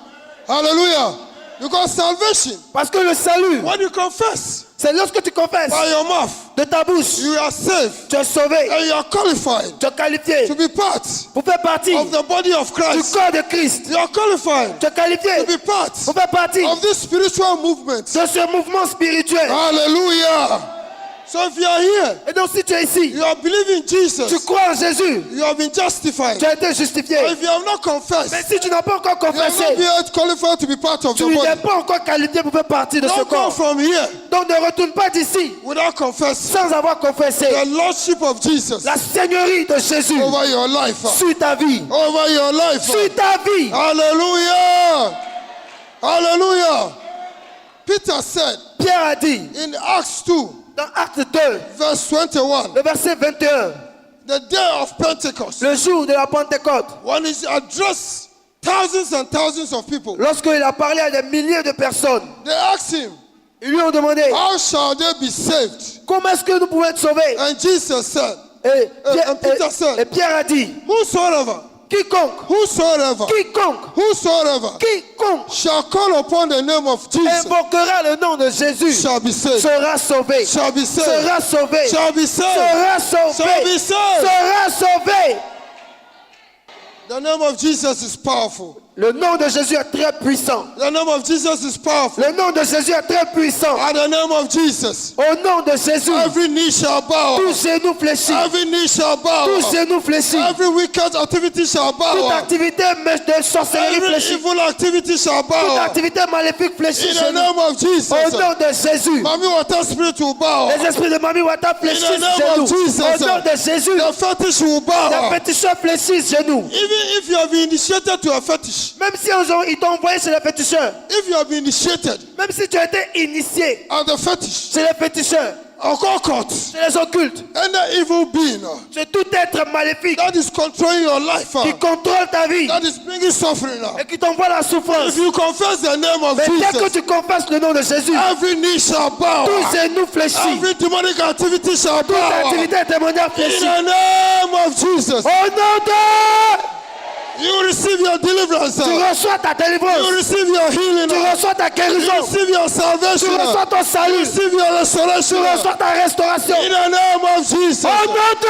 Hallelujah. Because salvation, Parce que le salut, when you confess c'est lorsque tu confesses by your mouth, de ta bouche, you are saved tu es sauvé, and you are qualified tu es qualifié to be part pour faire partie of the body of du Christ. corps de Christ. You are qualified Tu es qualifié to be part pour faire partie of this spiritual movement. de ce mouvement spirituel. Hallelujah. So if you are here, Et donc si tu es ici, you are believing Jesus, tu crois en Jésus, you have been justified. tu as été justifié. If you have not Mais confessed, si tu n'as pas encore you have not confessé, been qualified to be part of tu the n'es body. pas encore qualifié pour faire partie de ce Don't go corps. from here Donc ne retourne pas d'ici without confessing sans avoir confessé the lordship of Jesus la seigneurie de Jésus over your life. sur ta vie. Over your life. Sur ta vie. Hallelujah. Hallelujah. Peter said Pierre a dit in Acts 2, dans Acte 2, verse 21, le verset 21, the day of Pentecost, le jour de la Pentecôte, when he addressed thousands and thousands of people, lorsqu'il a parlé à des milliers de personnes, they asked him, ils lui ont demandé how shall they be saved? comment est-ce que nous pouvons être sauvés. And Jesus said, Et and Peter said, et Pierre a dit whosoever, quiconque, whosoever, quiconque, whosoever quiconque shall call upon the name of Jesus invoquera le nom de Jésus shall be saved. sera sauvé. Shall be saved. Sera sauvé. Shall be saved. Sera sauvé. Shall be saved. Sera sauvé. The name of Jesus is powerful. Le nom de Jésus est très puissant. The name of Jesus is powerful. Le nom de Jésus est très puissant. At the name of Jesus, Au nom de Jésus, every knee shall bow. tout genou fléchit. Every knee shall bow. Tout genou fléchit. Every wicked activity shall Toute bow. activité de sorcellerie Every fléchit. evil activity shall Toute bow. activité maléfique fléchit. In chez the nous. name of Jesus, Au nom de Jésus. Mami water spirit will bow. Les esprits de Mami Wata fléchissent In the name chez nous. of Jesus. Au nom de Jésus. The fetish will Les bow. féticheurs fléchissent chez nous. Even if you have been initiated to a fetish, Même si un jour ils t'ont envoyé chez les féticheurs. if you have been initiated Même si tu as été initié at the fetish, chez les féticheurs, or court, chez les occultes, any evil being chez tout être maléfique that is controlling your life, qui contrôle ta vie that is bringing suffering, et qui t'envoie la souffrance. if you confess the name of Mais dès que Jesus, tu confesses le nom de Jésus, every knee shall bow. tout genou fléchit. Every demonic activity shall Toute bow. activité témoignage In fléchit. the name of Jesus, Au nom de... you receive your deliverance. Tu You reçois ta délivrance. receive your healing. Tu reçois ta You guérison. receive your Tu salvation. reçois ton You salut. receive your Tu restoration. reçois ta restauration. In the name of Jesus. Au nom de...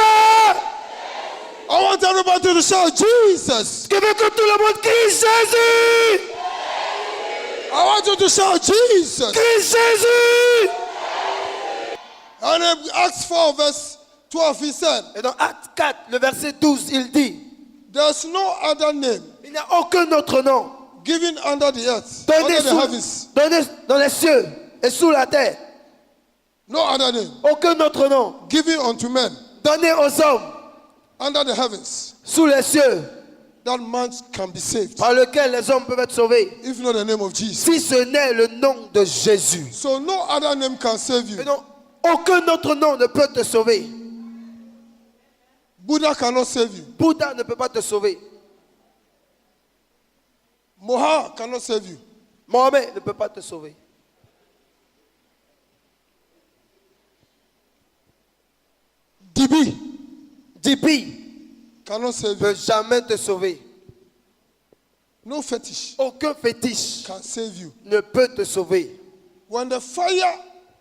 I want everybody to shout Jesus. Je veux que tout le monde crie Jésus. I want you to shout Jesus. Crie Jésus. And in Acts 4 verse 12 he said, Et dans Acte 4, le verset 12, il dit, there's no other name il n'y a aucun autre nom given under the earth, donné, under the heavens. donné dans les cieux et sous la terre. No other name Aucun autre nom given unto men donné aux hommes under the heavens sous les cieux that man can be saved. par lequel les hommes peuvent être sauvés. If not the name of Jesus. Si ce n'est le nom de Jésus. So no other name can save Et you. donc, aucun autre nom ne peut te sauver. Buddha cannot save you. Bouddha ne peut pas te sauver. Moha cannot save you. Mohamed ne peut pas te sauver. Dibi Dibi cannot save ne peut you. jamais te sauver. No fetish Aucun fétiche can save you. ne peut te sauver. When the fire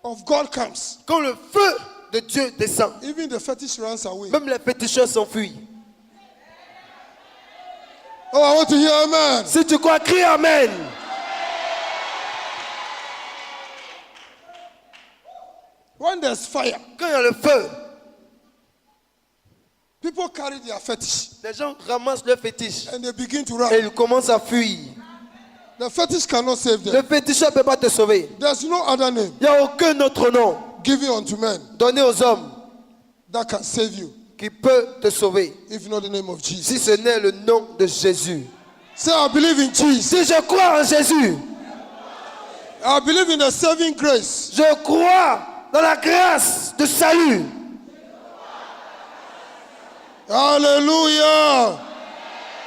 of God comes, Quand le feu de Dieu descend, even the fetish runs away. même les féticheurs s'enfuient. Oh, I want to hear amen. Si tu crois, crie Amen. When there's fire, Quand il y a le feu, people carry their fetish les gens ramassent le fétiche and they begin to et run. ils commencent à fuir. The fetish cannot save Le them. féticheur ne peut pas te sauver. There's no other name Il n'y a aucun autre nom given unto men donné aux hommes that can save you, qui peut te sauver. if not the name of Si Jesus. ce n'est le nom de Jésus. Say, I believe in Jesus. Si je crois en Jésus, I believe in the saving grace. je crois dans la grâce de salut. Hallelujah.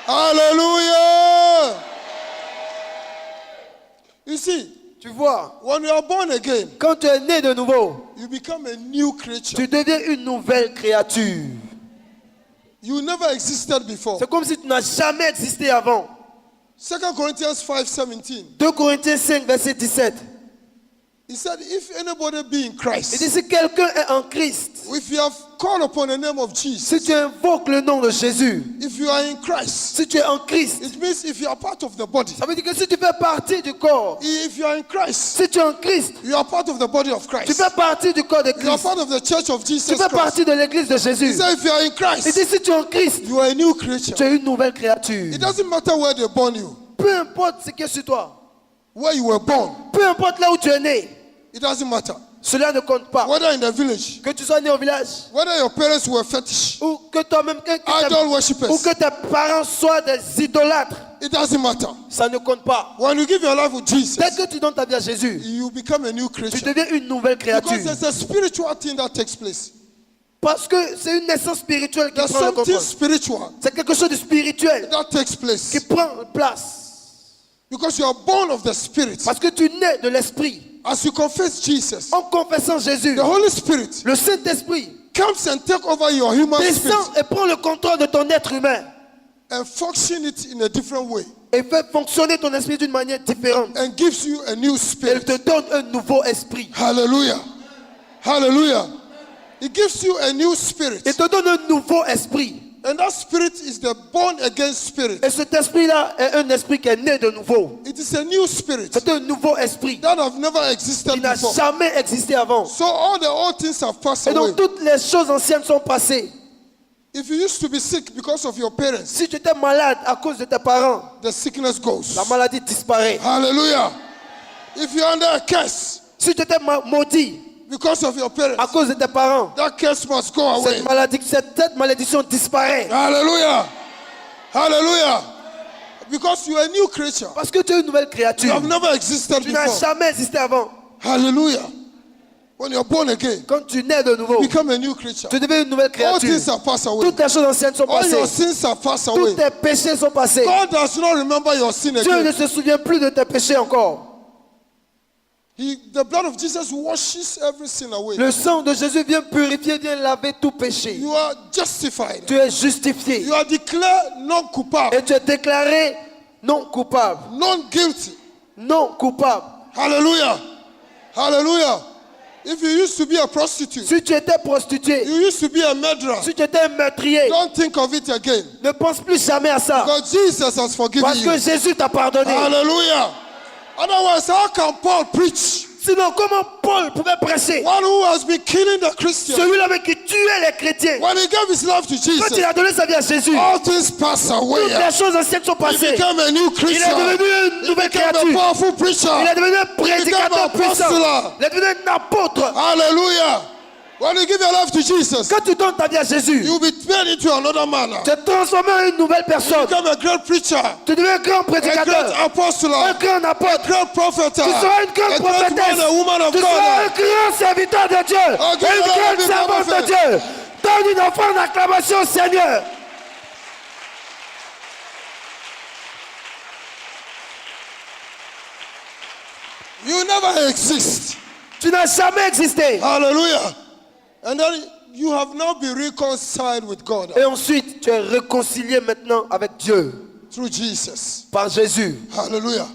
Hallelujah. You see, Tu vois, when you are born again, quand tu es né de nouveau, you become a new creature. tu deviens une nouvelle créature. You never existed before. C'est comme si tu n'as jamais existé avant. 2 Corinthians 5:17. 2 Corinthiens 5, verset 17. He said, if anybody be in Il Christ, dit, si quelqu'un est en Christ, if you have called upon the name of si Jesus, tu invoques le nom de Jésus, if you are in Christ, si tu es en Christ, it means if you are part of the body. ça veut dire que si tu fais partie du corps, If you are in Christ, si tu es en Christ, you are part of the body of tu Christ. fais partie du corps de You are Christ, part of the church of tu Jesus fais Christ. partie de l'église de He Jésus. said, if you are in Il Christ, dit, si tu es en Christ, you are a new creature. tu es une nouvelle créature. It doesn't matter where they born you, Peu importe ce qui est sur toi, where you were born. peu importe là où tu es né, It doesn't matter. cela ne compte pas. Whether in the village, Que tu sois né au village, whether your parents were fetish, ou que toi-même, idol ou worshippers, que tes parents soient des idolâtres, it doesn't matter. ça ne compte pas. When you give your life with Jesus, Dès que tu donnes ta vie à Jésus, you become a new tu creature. deviens une nouvelle Because créature. there's a spiritual thing that takes place. Parce que c'est une naissance spirituelle qui There's prend le something contrôle. spiritual C'est quelque chose de spirituel that takes qui place. prend place. Because you are born of the Spirit. Parce que tu nais de l'Esprit. As you confess Jesus, En confessant Jésus, the Holy Spirit le Saint-Esprit comes and take over your human descend spirit et prend le contrôle de ton être humain and function it in a different way et fait fonctionner ton esprit d'une manière différente. and gives you a new Elle spirit. te donne un nouveau esprit. Hallelujah. Hallelujah. It gives you a new spirit. Il te donne un nouveau esprit. And that spirit is the born again spirit. Et cet esprit-là est un esprit qui est né de nouveau. It is a new spirit C'est un nouveau esprit that have never existed qui n'a before. jamais existé avant. So all the old things have passed Et away. donc toutes les choses anciennes sont passées. If you used to be sick because of your parents, Si tu étais malade à cause de tes parents, the sickness goes. la maladie disparaît. Hallelujah. If you're under a curse Si tu étais maudit because of your à parents, cause de tes parents, that curse must go away. cette malédiction disparaît. Hallelujah. Hallelujah. Because you are a new creature. Parce que tu es une nouvelle You créature. have never existed Tu n'as before. jamais existé avant. Hallelujah. When you're born again, Quand tu nais de nouveau, become a new creature. tu deviens une nouvelle All créature. things have passed away. Toutes les choses anciennes sont All your passées. sins have passed Tous away. tes péchés sont passés. God does not remember your sin Dieu ne again. se souvient plus de tes péchés encore. The blood of Jesus washes every sin away. Le sang de Jésus vient purifier, vient laver tout péché. You are justified. Tu es justifié. You are declared non coupable, Et tu es déclaré non coupable. non guilty. Non coupable. Hallelujah. Hallelujah. If you used to be a prostitute, Si tu étais prostitué, you used to be a murderer, si tu étais un meurtrier, don't think of it again. ne pense plus jamais à ça. Because Jesus has forgiven Parce que you. Jésus t'a pardonné. Hallelujah. Otherwise, how can Paul preach? Sinon, comment Paul pouvait prêcher? One who has been killing the Christians. Celui-là même qui tuait les chrétiens. When he gave his life to Quand il Jesus, a donné sa vie à Jésus, all things pass away. toutes les choses anciennes sont He passées. became a new Il creature. est devenu une He nouvelle became a créature. powerful preacher. Il est devenu un prédicateur puissant. Il est devenu un apôtre. Hallelujah. When you give your life to Jesus, Quand tu donnes ta vie à Jésus, you'll be made into another man. tu es transformé en une nouvelle You personne. become a great preacher, Tu deviens un grand a prédicateur, great apostle, un a grand apôtre. great prophet, Tu seras une a grande great man, prophétesse. a woman of Tu seras un God. grand serviteur de Dieu. Oh, Et une give grande the Lord servante the de Dieu. Donne une offrande d'acclamation au Seigneur. You never exist. Tu n'as jamais existé. Hallelujah. And then you have now been reconciled with God Et ensuite, tu es réconcilié maintenant avec Dieu through Jesus. par Jésus. Hallelujah.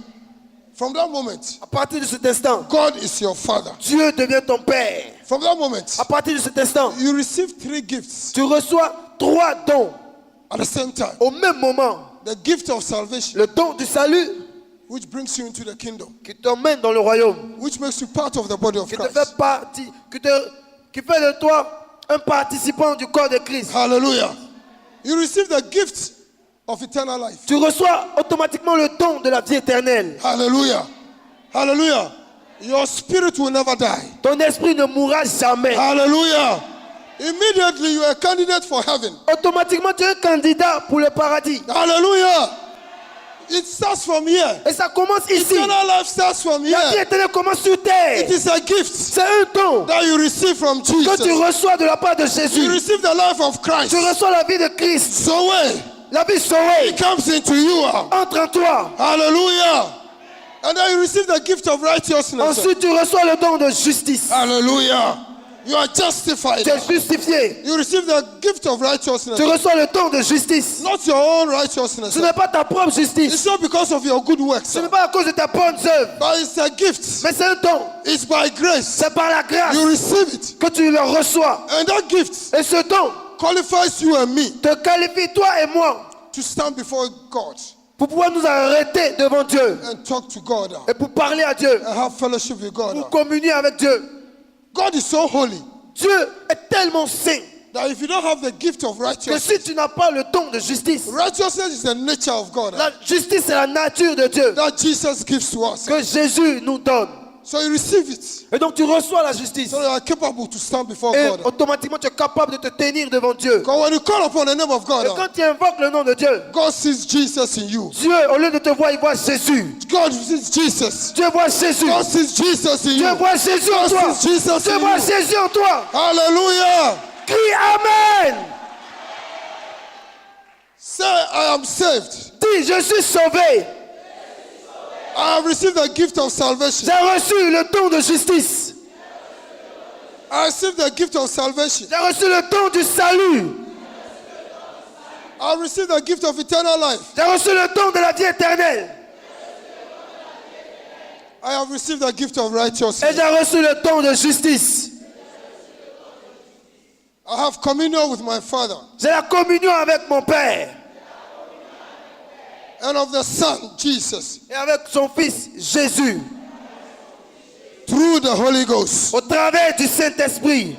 From that moment, À partir de cet instant, God is your Father. Dieu devient ton Père. From that moment, À partir de cet instant, you receive 3 gifts tu reçois 3 dons at the same time. au même moment. The gift of salvation, Le don du salut which brings you into the kingdom, qui t'emmène dans le royaume, which makes you part of the body of qui te Christ. fait partie, qui fait de toi un participant du corps de Christ. Hallelujah. You receive the gift of eternal life. Tu reçois automatiquement le don de la vie éternelle. Hallelujah. Hallelujah. Your spirit will never die. Ton esprit ne mourra jamais. Hallelujah. Immediately you are a candidate for heaven. Automatiquement, tu es un candidat pour le paradis. Hallelujah. It starts from here. Et ça commence ici. Eternal life starts from La vie here. éternelle commence sur terre. It is a gift C'est un don that you receive from que tu Jesus. reçois de la part de You Jésus. receive the life of Christ. Tu reçois la vie de Christ. So way La vie sauvée it comes into you. entre en toi. Hallelujah. And then you receive the gift of righteousness. Ensuite, tu reçois le don de justice. Hallelujah. You are justified. Tu es justifié. You receive the gift of righteousness. Tu reçois le don de justice. Not your own righteousness. Ce n'est pas ta propre It's justice. not because of your good works. Ce n'est pas à cause de ta bonne œuvre. But it's a gift. Mais c'est un don. It's by grace. C'est par la grâce You receive it. que tu le reçois. And that gift Et ce don qualifies you and me te qualifie, toi et moi, to stand before God pour pouvoir nous arrêter devant Dieu and talk to God et pour parler à Dieu, and have fellowship with God. pour communier avec Dieu. God is so holy Dieu est tellement saint that if you don't have the gift of que righteousness, si tu n'as pas le don de justice, righteousness is the nature of God la justice c'est la nature de Dieu that Jesus gives to us. que Jésus nous donne. So you receive it. Et donc tu reçois la justice. So you are capable to stand before Et God. automatiquement tu es capable de te tenir devant Dieu. Because when you call upon the name of Et God, quand tu invoques le nom de Dieu, God sees Jesus in you. Dieu, au lieu de te voir, il voit Jésus. God sees Jesus. Dieu voit Jésus. God sees Jesus in Dieu you. voit Jésus en God toi. sees Jesus Dieu in voit you. Jésus en toi. Hallelujah. Crie Amen. Say, I am saved. Dis, je suis sauvé. I have received the gift of salvation. J'ai reçu le don de justice. I received the gift of salvation. J'ai reçu le don du salut. I received the gift of eternal life. J'ai reçu le don de la vie éternelle. I have received the gift of Et righteousness. j'ai reçu le don de justice. I have communion with my Father J'ai la communion avec mon Père and of the Son, Jesus, et avec son Fils Jésus through the Holy Ghost. au travers du Saint-Esprit.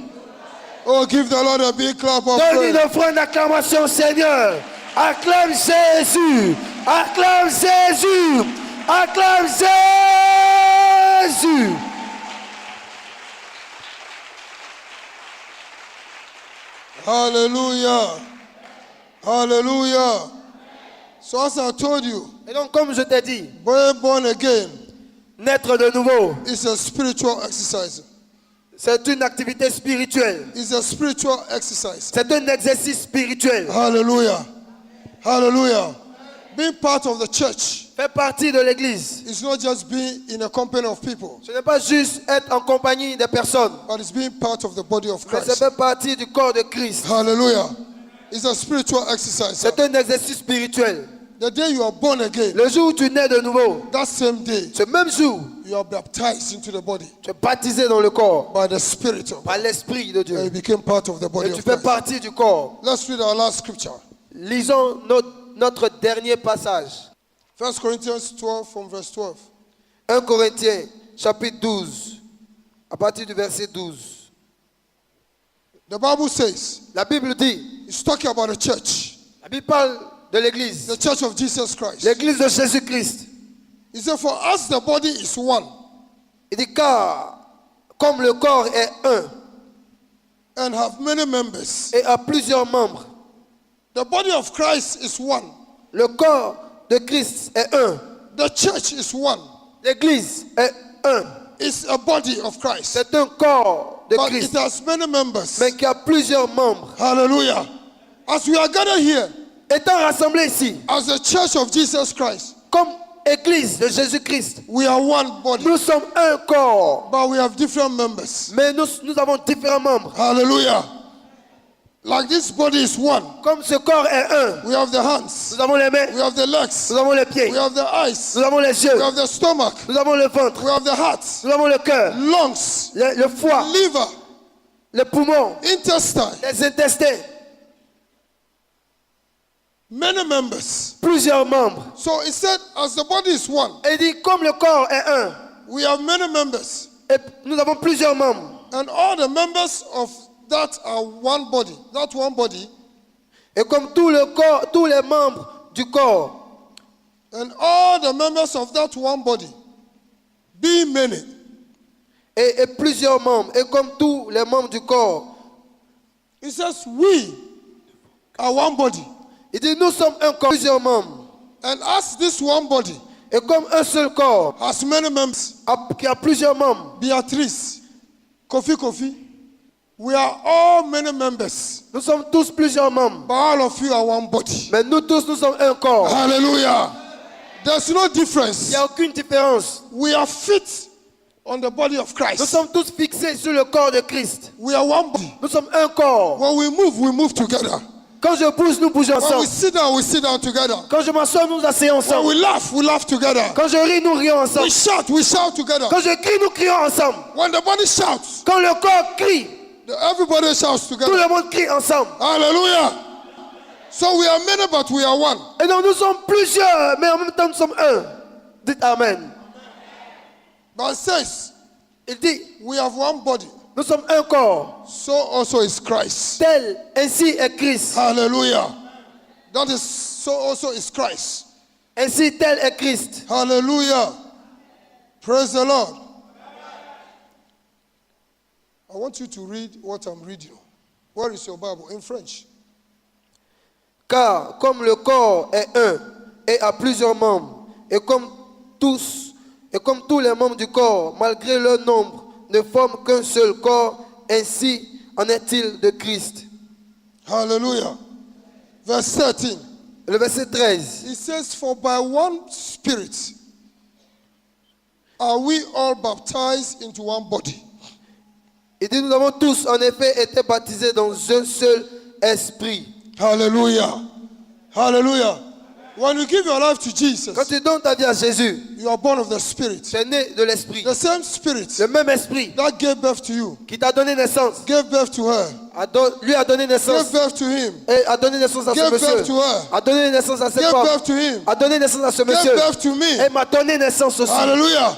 Oh, give the Lord a big clap of Donne une praise. offrande d'acclamation, Seigneur. Acclame Jésus. Acclame Jésus. Acclame Jésus. Hallelujah. Hallelujah. So as I told you, Et donc, comme je t'ai dit, being born again naître de nouveau, is a spiritual exercise. c'est une activité spirituelle. It's a spiritual exercise. C'est un exercice spirituel. Hallelujah. Hallelujah. Being part of the church Faire partie de l'église, is not just being in a company of people, ce n'est pas juste être en compagnie des personnes, but it's being part of the body of mais c'est Christ. faire partie du corps de Christ. Hallelujah. It's a spiritual exercise. C'est un exercice spirituel. The day you are born again, Le jour où tu nais de nouveau, that same day, ce même jour, you are baptized into the body tu es baptisé dans le corps by the Spirit of God. par l'Esprit de And you Dieu. became part of the body Et tu of fais Christ. partie du corps. Let's read our last scripture. Lisons notre dernier passage. 1 Corinthians 12 from verse 12. 1 Corinthiens, chapitre 12, à partir du verset 12. The Bible says, La Bible dit, it's talking about the church, la Bible parle de l'église, the church of Jesus Christ. l'église de Jésus-Christ. He said, for us the body is one, Il dit, car comme le corps est un and have many members. et a plusieurs membres, The body of Christ is one. le corps de Christ est un. The church is one. L'église est un. It's a body of Christ. C'est un corps de But it Christ, has many members. mais qui a plusieurs membres. Hallelujah. As we are gathered here, Étant rassemblés ici, as the church of Jesus Christ, comme église de Jésus-Christ, we are one body, nous sommes un corps, but we have different members. mais nous avons différents membres. Hallelujah. Like this body is one. Comme ce corps est un, We have the hands, nous avons les mains, we have the legs, nous avons les pieds, we have the eyes, nous avons les yeux, we have the stomach, nous avons le ventre, we have the heart, nous avons le cœur, lungs, le foie, liver, le poumon, intestine, les intestins, many members. plusieurs membres. So it said, as the body is one, Et il dit, comme le corps est un, we have many members, et nous avons plusieurs membres, and all the members of that are one body. That one body, et comme tout le corps, tous les membres du corps, and all the members of that one body, being many, et plusieurs membres, et comme tous les membres du corps, it says we are one body. il dit, nous sommes un corps, plusieurs membres, And as this one body et comme un seul corps has many members, qui a plusieurs membres, Beatrice, Kofi, we are all many members, nous sommes tous plusieurs membres, but all of you are one body. mais nous tous, nous sommes un corps. Hallelujah. There's no Il difference. n'y a aucune différence. We are fit on the body of Nous Christ. sommes tous fixés sur le corps de Christ. We are one body. Nous sommes un corps. When we move together. Quand je bouge, nous bougeons When we ensemble. sit down together. Quand je m'assois, nous asseyons When ensemble. we laugh together. Quand je ris, nous rions ensemble. We shout together. Quand je crie, nous crions ensemble. When the body shouts, Quand le corps crie, everybody shouts tout together. le monde crie ensemble. Hallelujah. So we are many, but we are one. Et donc nous sommes plusieurs, mais en même temps nous sommes un. Dites Amen. But it says, Il dit, we have one body. nous sommes un corps. So also is Christ. Tel, ainsi est Christ. Hallelujah. That is so also is Christ. Ainsi tel est Christ. Hallelujah. Praise the Lord. I want you to read what I'm reading. Where is your Bible? In French. Car comme le corps est un et a plusieurs membres, et comme tous les membres du corps, malgré leur nombre, ne forment qu'un seul corps, ainsi en est-il de Christ. Hallelujah. Verse 13. Le verset 13. It says, for by one Spirit are we all baptized into one body. Il dit, nous avons tous en effet été baptisés dans un seul esprit. Hallelujah. Hallelujah. When you give your life to Jesus, Quand tu donnes ta vie à Jésus, you are born of the Spirit. tu es né de l'esprit. The same Spirit Le même esprit that gave birth to you, qui t'a donné naissance, gave birth to her, lui a donné gave naissance birth to him, et a donné naissance à ce gave monsieur. birth to her, A donné naissance à cette gave femme. birth to him, A donné naissance à ce gave monsieur. birth to me. Et m'a donné naissance aussi. Hallelujah.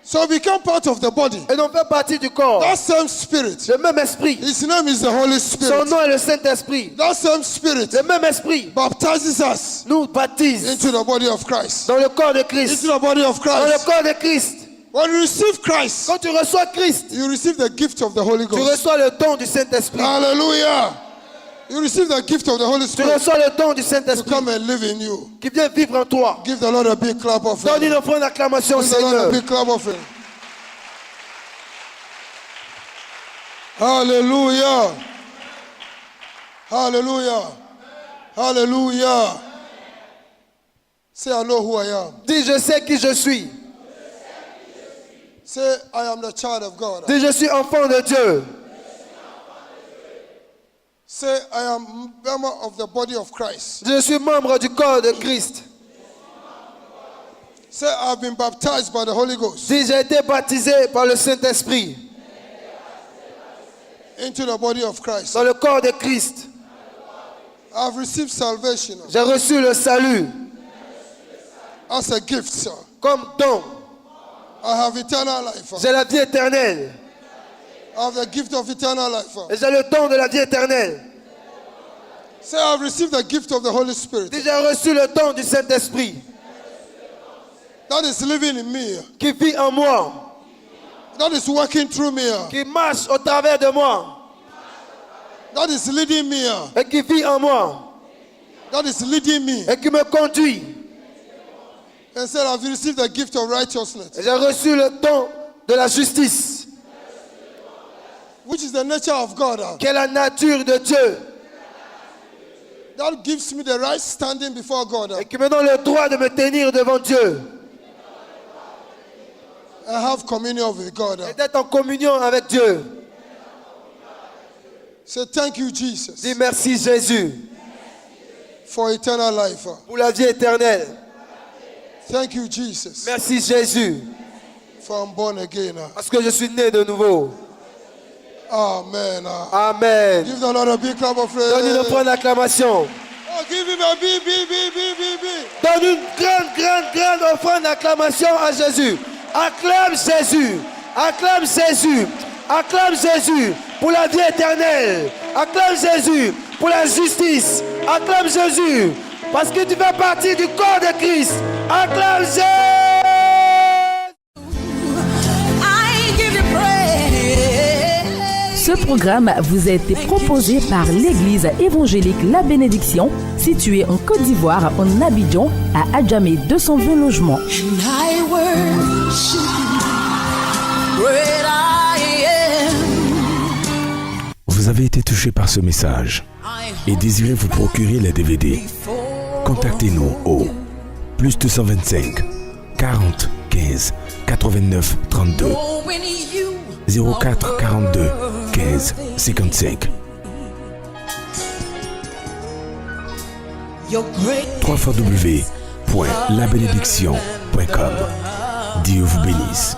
So become part of the body. Et donc fait partie du corps. That same Spirit, Le même esprit. His name is the Holy Son Spirit. nom est le Saint-Esprit. That same Spirit Le même esprit baptizes us nous baptise into the body of Christ. dans le corps de Christ. Into the body of Dans le Christ. corps de Christ. When you receive Christ, Quand tu reçois Christ, you receive the gift of the Holy tu Ghost. reçois le don du Saint-Esprit. Hallelujah. You receive the gift of the Holy Tu Spirit reçois le don du to Saint-Esprit come and live in you. qui vient vivre en toi. Give the Lord a big clap of Donne une it. offrande d'acclamation au Give the Lord a Seigneur. big clap of it. Hallelujah. Hallelujah. Hallelujah. Say, I know who I am. Dis, je sais qui je suis. Say, I am the child of God. Dis, je suis enfant de Dieu. Say, I am member of the body of Christ. Je suis membre du corps de Christ. Say, I have been baptized by the Holy Ghost Dis, j'ai été baptisé par le Saint-Esprit into the body of Christ. dans le corps de Christ. I have received salvation J'ai reçu le salut as a gift, sir. comme don. I have eternal life. J'ai la vie éternelle. I have the gift of eternal life. Et j'ai le don de la vie éternelle. Say, I have received the gift of the Holy Spirit Dis, j'ai reçu le don du Saint-Esprit that is living in me, qui vit en moi, that is working through me, qui marche au travers de moi that is leading me, et qui vit en moi that is leading me. et qui me conduit. And said, I have received the gift of righteousness, Et j'ai reçu le don de la justice, which is the nature of God, qui est la nature de Dieu that gives me the right standing before God et qui me donne le droit de me tenir devant Dieu and have communion with God. et d'être en communion avec Dieu. Say, thank you, Jesus, Dis merci Jésus for eternal life. pour la vie éternelle. Thank you, Jesus, Merci Jésus for I'm born again. parce que je suis né de nouveau. Amen. Amen. Give the Lord a big clap of Donne une praise. offrande d'acclamation. Oh, give him a big, big, big, big, big, big. Donne une grande offrande d'acclamation à Jésus. Acclame Jésus. Acclame Jésus. Acclame Jésus pour la vie éternelle. Acclame Jésus pour la justice. Acclame Jésus parce que tu fais partie du corps de Christ. Acclame Jésus. I give you praise. Ce programme vous a été proposé par l'Église évangélique La Bénédiction, située en Côte d'Ivoire, en Abidjan, à Adjamé 220 logements. And I worship you, great I am. Vous avez été touché par ce message et désirez vous procurer les DVD. Contactez-nous au +225 40 15 89 32. 04 42 15 55. www.labénédiction.com. Dieu vous bénisse.